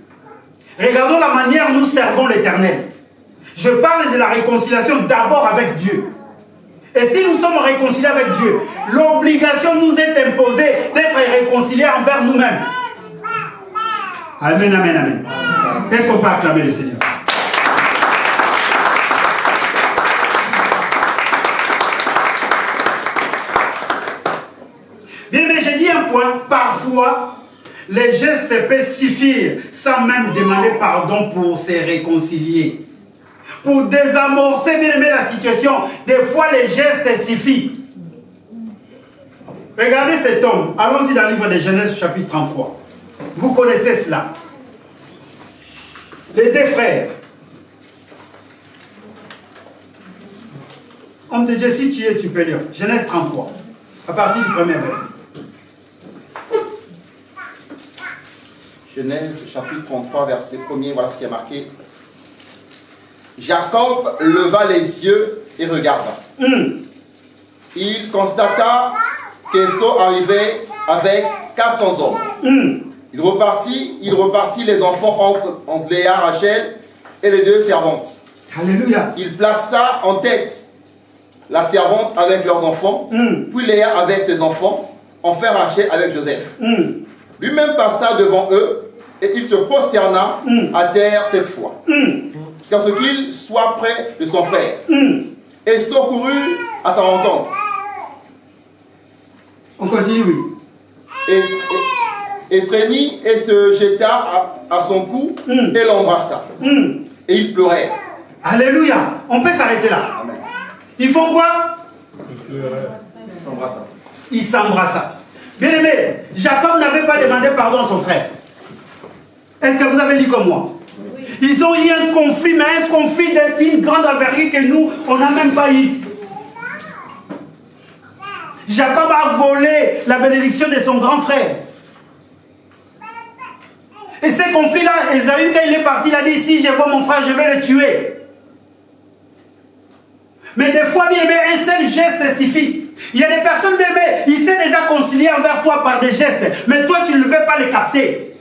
[SPEAKER 1] Regardons la manière dont nous servons l'Éternel. Je parle de la réconciliation d'abord avec Dieu. Et si nous sommes réconciliés avec Dieu, l'obligation nous est imposée d'être réconciliés envers nous-mêmes. Amen, amen, amen. Est-ce qu'on peut acclamer le Seigneur? Bien, mais j'ai dit un point. Parfois, les gestes peuvent suffire sans même demander pardon pour se réconcilier. Pour désamorcer, bien aimé, la situation, des fois les gestes suffisent. Regardez cet homme. Allons-y dans le livre de Genèse, chapitre 33. Vous connaissez cela. Les deux frères. Homme de Dieu, si tu es, tu peux lire. Genèse 33. À partir du premier verset.
[SPEAKER 2] Genèse, chapitre 33, verset 1er, voilà ce qui est marqué. Jacob leva les yeux et regarda. Il constata qu'Esau arrivait avec 400 hommes. Il repartit les enfants entre Léa, Rachel et les 2 servantes.
[SPEAKER 1] Alléluia.
[SPEAKER 2] Il plaça en tête la servante avec leurs enfants, puis Léa avec ses enfants, enfin Rachel avec Joseph. Lui-même passa devant eux et il se prosterna à terre cette fois, jusqu'à ce qu'il soit près de son frère. Esau courut à sa rencontre.
[SPEAKER 1] On continue, oui.
[SPEAKER 2] Et traînit et se jeta à son cou et l'embrassa. Et il pleurait.
[SPEAKER 1] Alléluia. On peut s'arrêter là.
[SPEAKER 2] Amen.
[SPEAKER 1] Ils font quoi?
[SPEAKER 2] S'embrassa.
[SPEAKER 1] Il s'embrassa. Bien aimé, Jacob n'avait pas demandé pardon à son frère. Est-ce que vous avez lu comme moi? Oui. Ils ont eu un conflit, mais un conflit d'une grande envergure que nous, on n'a même pas eu. Jacob a volé la bénédiction de son grand frère. Et ces conflits-là, Ésaü, quand il est parti, il a dit, si je vois mon frère, je vais le tuer. Mais des fois, bien aimé, un seul geste suffit. Il y a des personnes, bien aimé, il s'est déjà concilié envers toi par des gestes, mais toi, tu ne veux pas les capter.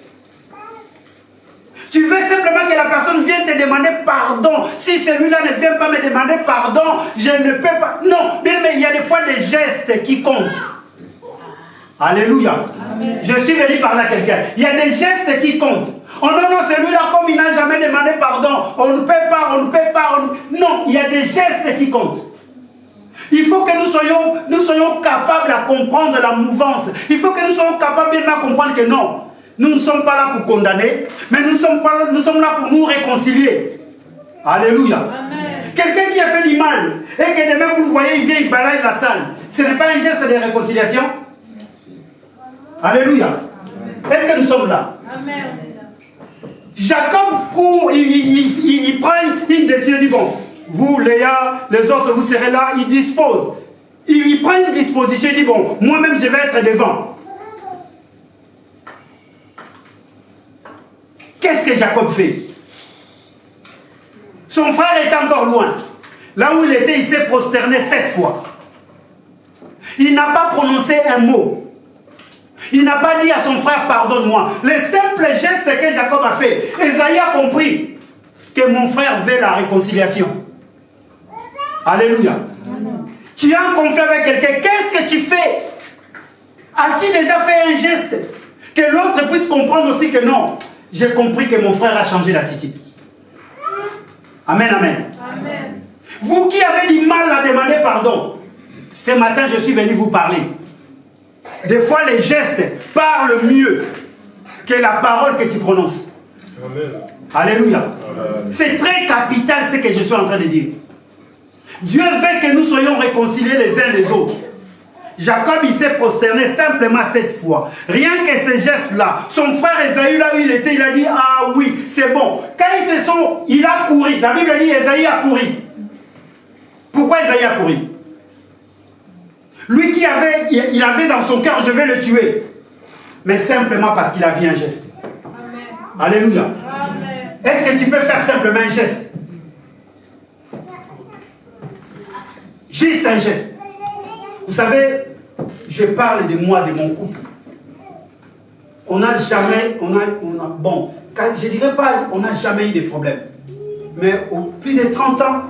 [SPEAKER 1] Tu veux simplement que la personne vienne te demander pardon. Si celui-là ne vient pas me demander pardon, je ne peux pas. Non, bien aimé, il y a des fois des gestes qui comptent. Alléluia. Amen. Je suis venu parler à quelqu'un. Il y a des gestes qui comptent. Oh non, non, celui-là, comme il n'a jamais demandé pardon, on ne peut pas, on ne peut pas. Non, il y a des gestes qui comptent. Il faut que nous soyons capables à comprendre la mouvance. Il faut que nous soyons capables de comprendre que non, nous ne sommes pas là pour condamner, mais nous sommes là pour nous réconcilier. Alléluia. Quelqu'un qui a fait du mal, et que demain vous le voyez, il vient, il balaye la salle. Ce n'est pas un geste de réconciliation? Alléluia. Est-ce que nous sommes là? Amen. Jacob court, il prend une décision, il dit bon, vous, Léa, les autres, vous serez là, il dispose. Il prend une disposition, il dit bon, moi-même je vais être devant. Qu'est-ce que Jacob fait? Son frère est encore loin. Là où il était, il s'est prosterné 7 fois. Il n'a pas prononcé un mot. Il n'a pas dit à son frère, pardonne-moi. Le simple geste que Jacob a fait, Ésaïe a compris que mon frère veut la réconciliation. Alléluia. Amen. Tu as un conflit avec quelqu'un, qu'est-ce que tu fais? As-tu déjà fait un geste que l'autre puisse comprendre aussi que non, j'ai compris que mon frère a changé d'attitude. Amen, amen. Amen. Vous qui avez du mal à demander pardon, ce matin je suis venu vous parler. Des fois, les gestes parlent mieux que la parole que tu prononces. Amen. Alléluia. C'est très capital ce que je suis en train de dire. Dieu veut que nous soyons réconciliés les uns les autres. Jacob, il s'est prosterné simplement 7 fois. Rien que ces gestes-là. Son frère Ésaü, là où il était, il a dit, ah oui, c'est bon. Quand ils se sont, il a couru. La Bible dit, Ésaü a couru. Pourquoi Ésaü a couru? Lui il avait dans son cœur, je vais le tuer. Mais simplement parce qu'il a vu un geste. Amen. Alléluia. Est-ce que tu peux faire simplement un geste? Juste un geste. Vous savez, je parle de moi, de mon couple. On n'a jamais, bon, je ne dirais pas, on n'a jamais eu de problèmes. Mais au plus de 30 ans,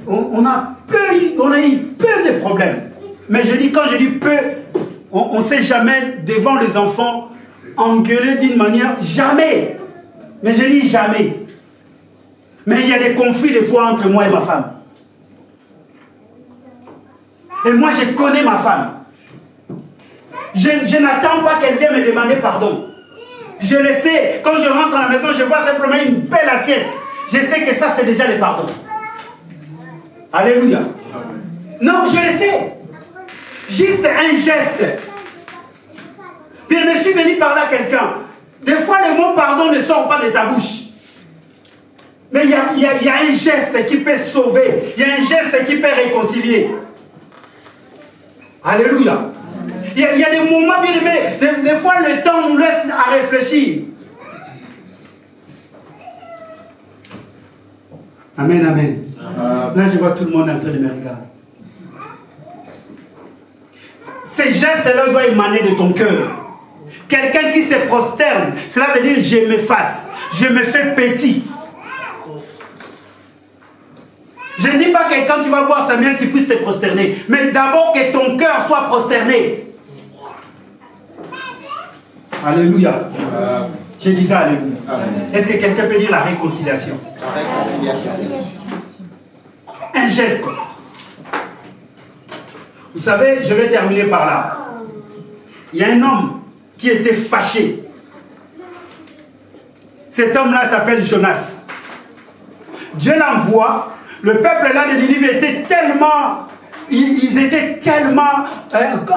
[SPEAKER 1] on a eu peu de problèmes. Mais quand je dis peu, on ne s'est jamais, devant les enfants, engueulé d'une manière, jamais. Mais je dis jamais. Mais il y a des conflits des fois entre moi et ma femme. Et moi, je connais ma femme. Je n'attends pas qu'elle vienne me demander pardon. Je le sais. Quand je rentre à la maison, je vois simplement une belle assiette. Je sais que ça, c'est déjà le pardon. Alléluia. Non, je le sais. Juste un geste. Puis je me suis venu parler à quelqu'un. Des fois, le mot pardon ne sort pas de ta bouche. Mais il y a un geste qui peut sauver. Il y a un geste qui peut réconcilier. Alléluia. Il y a des moments, bien aimés, des fois le temps nous laisse à réfléchir. Amen, amen. Là, je vois tout le monde en train de me regarder. Ces gestes-là doivent émaner de ton cœur. Quelqu'un qui se prosterne, cela veut dire je m'efface, je me fais petit. Je ne dis pas que quand tu vas voir Samuel, tu puisses te prosterner, mais d'abord que ton cœur soit prosterné. Alléluia. Je dis ça, alléluia. Est-ce que quelqu'un peut dire la réconciliation? Un geste. Vous savez, je vais terminer par là. Il y a un homme qui était fâché. Cet homme-là s'appelle Jonas. Dieu l'envoie. Le peuple là de Ninive était tellement... Ils étaient tellement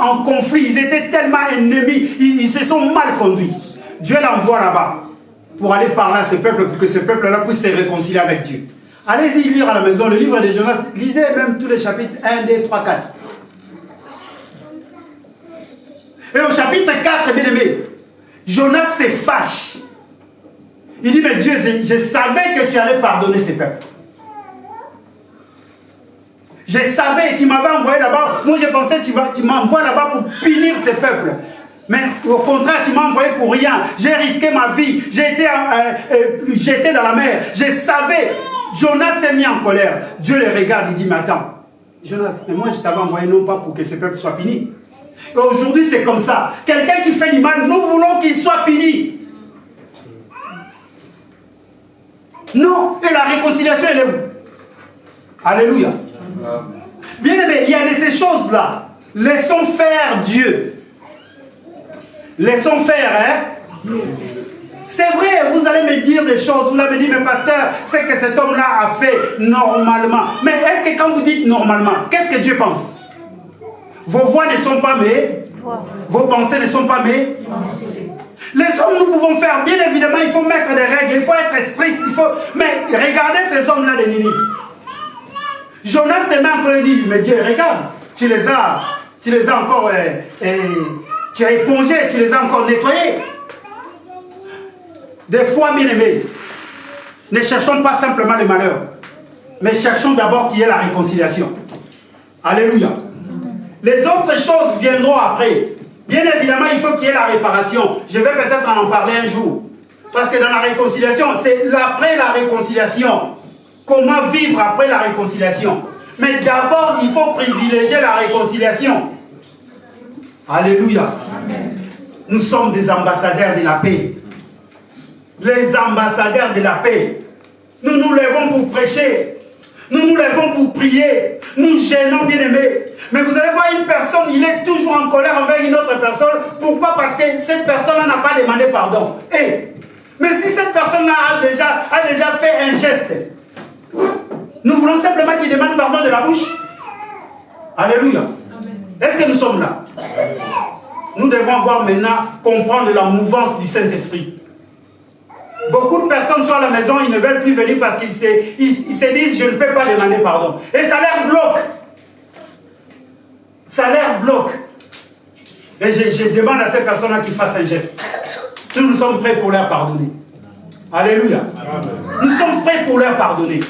[SPEAKER 1] en conflit, ils étaient tellement ennemis, ils se sont mal conduits. Dieu l'envoie là-bas pour aller parler à ce peuple, pour que ce peuple-là puisse se réconcilier avec Dieu. Allez-y lire à la maison le livre de Jonas, lisez même tous les chapitres 1, 2, 3, 4. Et au chapitre 4, bien aimé, Jonas se fâche. Il dit, mais Dieu, je savais que tu allais pardonner ces peuples. Je savais, tu m'avais envoyé là-bas. Moi, je pensais que tu m'envoies là-bas pour punir ces peuples. Mais au contraire, tu m'as envoyé pour rien. J'ai risqué ma vie. J'ai été jeté dans la mer. Je savais. Jonas s'est mis en colère. Dieu le regarde, il dit, mais attends, Jonas, mais moi, je t'avais envoyé non pas pour que ces peuples soient punis. Et aujourd'hui, c'est comme ça. Quelqu'un qui fait du mal, nous voulons qu'il soit puni. Non. Et la réconciliation, elle est où? Alléluia. Bien aimé, il y a de ces choses-là. Laissons faire Dieu. Laissons faire, hein? C'est vrai, vous allez me dire des choses. Vous l'avez dit, mais pasteur, c'est que cet homme-là a fait normalement. Mais est-ce que quand vous dites normalement, qu'est-ce que Dieu pense? Vos voix ne sont pas mes. Vos pensées ne sont pas mes. Les hommes, nous pouvons faire, bien évidemment, il faut mettre des règles, il faut être strict, mais regardez ces hommes-là de Ninive. Jonas s'est mis encore et dit, mais Dieu, regarde, tu les as encore, tu as épongé, tu les as encore nettoyés. Des fois, bien aimés, ne cherchons pas simplement le malheur, mais cherchons d'abord qu'il y ait la réconciliation. Alléluia. Les autres choses viendront après. Bien évidemment, il faut qu'il y ait la réparation. Je vais peut-être en parler un jour. Parce que dans la réconciliation, c'est après la réconciliation. Comment vivre après la réconciliation? Mais d'abord, il faut privilégier la réconciliation. Alléluia. Amen. Nous sommes des ambassadeurs de la paix. Les ambassadeurs de la paix. Nous nous levons pour prêcher. Nous nous levons pour prier. Nous gênons, bien aimés. Mais vous allez voir une personne, il est toujours en colère envers une autre personne. Pourquoi? Parce que cette personne-là n'a pas demandé pardon. Mais si cette personne-là a déjà fait un geste, nous voulons simplement qu'il demande pardon de la bouche. Alléluia. Est-ce que nous sommes là? Nous devons voir maintenant, comprendre la mouvance du Saint-Esprit. Beaucoup de personnes sont à la maison, ils ne veulent plus venir parce qu'ils se disent, je ne peux pas demander pardon. Et ça leur bloque. Ça leur bloque. Et je demande à ces personnes-là qu'ils fassent un geste. Nous sommes prêts pour leur pardonner. Alléluia. Nous sommes prêts pour leur pardonner.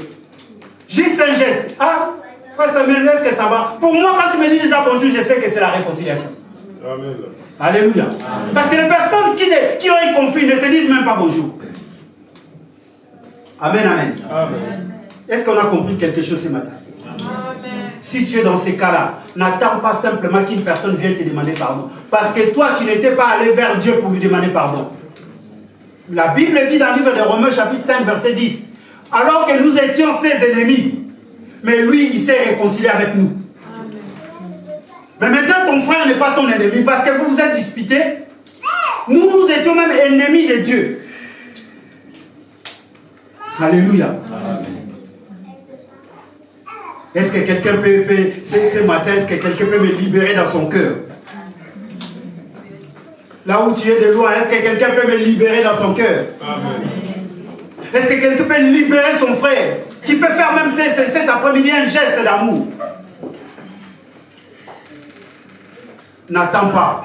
[SPEAKER 1] Juste un geste. Ah, frère Samuel, est-ce que ça va? Pour moi, quand tu me dis déjà bonjour, je sais que c'est la réconciliation. Amen. Alléluia. Amen. Parce que les personnes qui ont un conflit ne se disent même pas bonjour. Amen, amen. Amen. Est-ce qu'on a compris quelque chose ce matin? Amen. Si tu es dans ces cas-là, n'attends pas simplement qu'une personne vienne te demander pardon. Parce que toi, tu n'étais pas allé vers Dieu pour lui demander pardon. La Bible dit dans le livre de Romains, chapitre 5, verset 10. Alors que nous étions ses ennemis, mais lui, il s'est réconcilié avec nous. Amen. Mais maintenant, ton frère n'est pas ton ennemi parce que vous vous êtes disputés. Nous étions même ennemis de Dieu. Alléluia. Amen. Est-ce que quelqu'un peut, ce matin, est-ce que quelqu'un peut me libérer dans son cœur? Là où tu es de loin, est-ce que quelqu'un peut me libérer dans son cœur? Amen. Est-ce que quelqu'un peut libérer son frère? Qui peut faire même cet après-midi un geste d'amour? N'attends pas.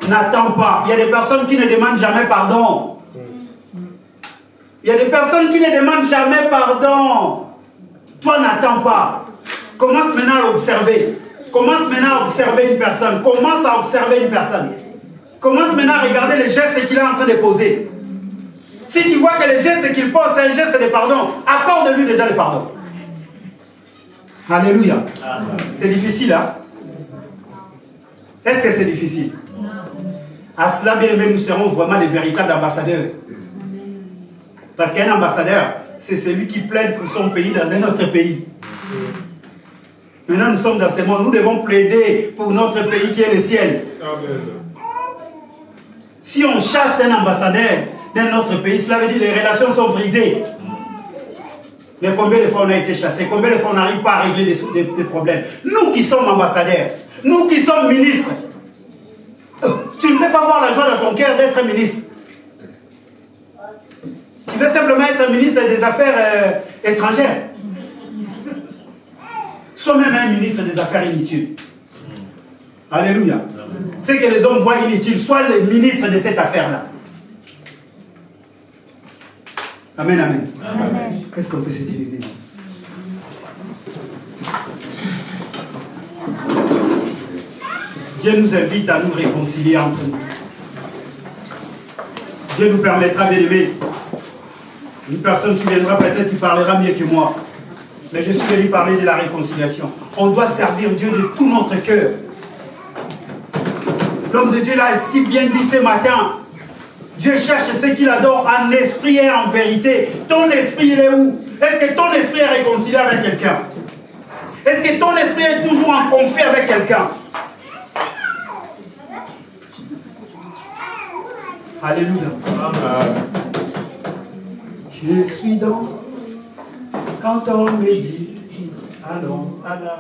[SPEAKER 1] N'attends pas. Il y a des personnes qui ne demandent jamais pardon. Il y a des personnes qui ne demandent jamais pardon. Toi, n'attends pas. Commence maintenant à observer. Commence maintenant à observer une personne. Commence à observer une personne. Commence maintenant à regarder les gestes qu'il est en train de poser. Si tu vois que les gestes qu'il pose, c'est un geste de pardon, accorde-lui déjà le pardon. Alléluia. C'est difficile, hein? Est-ce que c'est difficile? À cela, bien aimé, nous serons vraiment des véritables ambassadeurs. Parce qu'un ambassadeur, c'est celui qui plaide pour son pays dans un autre pays. Maintenant, nous sommes dans ce monde, nous devons plaider pour notre pays qui est le ciel. Amen. Si on chasse un ambassadeur d'un autre pays, cela veut dire que les relations sont brisées. Mais combien de fois on a été chassé? Combien de fois on n'arrive pas à régler des problèmes? Nous qui sommes ambassadeurs, nous qui sommes ministres, tu ne peux pas voir la joie dans ton cœur d'être ministre. Tu veux simplement être ministre des Affaires étrangères. Sois même un ministre des Affaires inutiles. Alléluia. Ce que les hommes voient inutile, sois le ministre de cette affaire-là. Amen, amen. Amen. Est-ce qu'on peut se dire? Dieu nous invite à nous réconcilier entre nous. Dieu nous permettra, bien aimé, une personne qui viendra peut-être qui parlera mieux que moi. Mais je suis venu parler de la réconciliation. On doit servir Dieu de tout notre cœur. L'homme de Dieu l'a si bien dit ce matin. Dieu cherche ceux qu'il adore en esprit et en vérité. Ton esprit, il est où? Est-ce que ton esprit est réconcilié avec quelqu'un? Est-ce que ton esprit est toujours en conflit avec quelqu'un? Alléluia. Amen. Je suis dans, quand on me dit, allons à la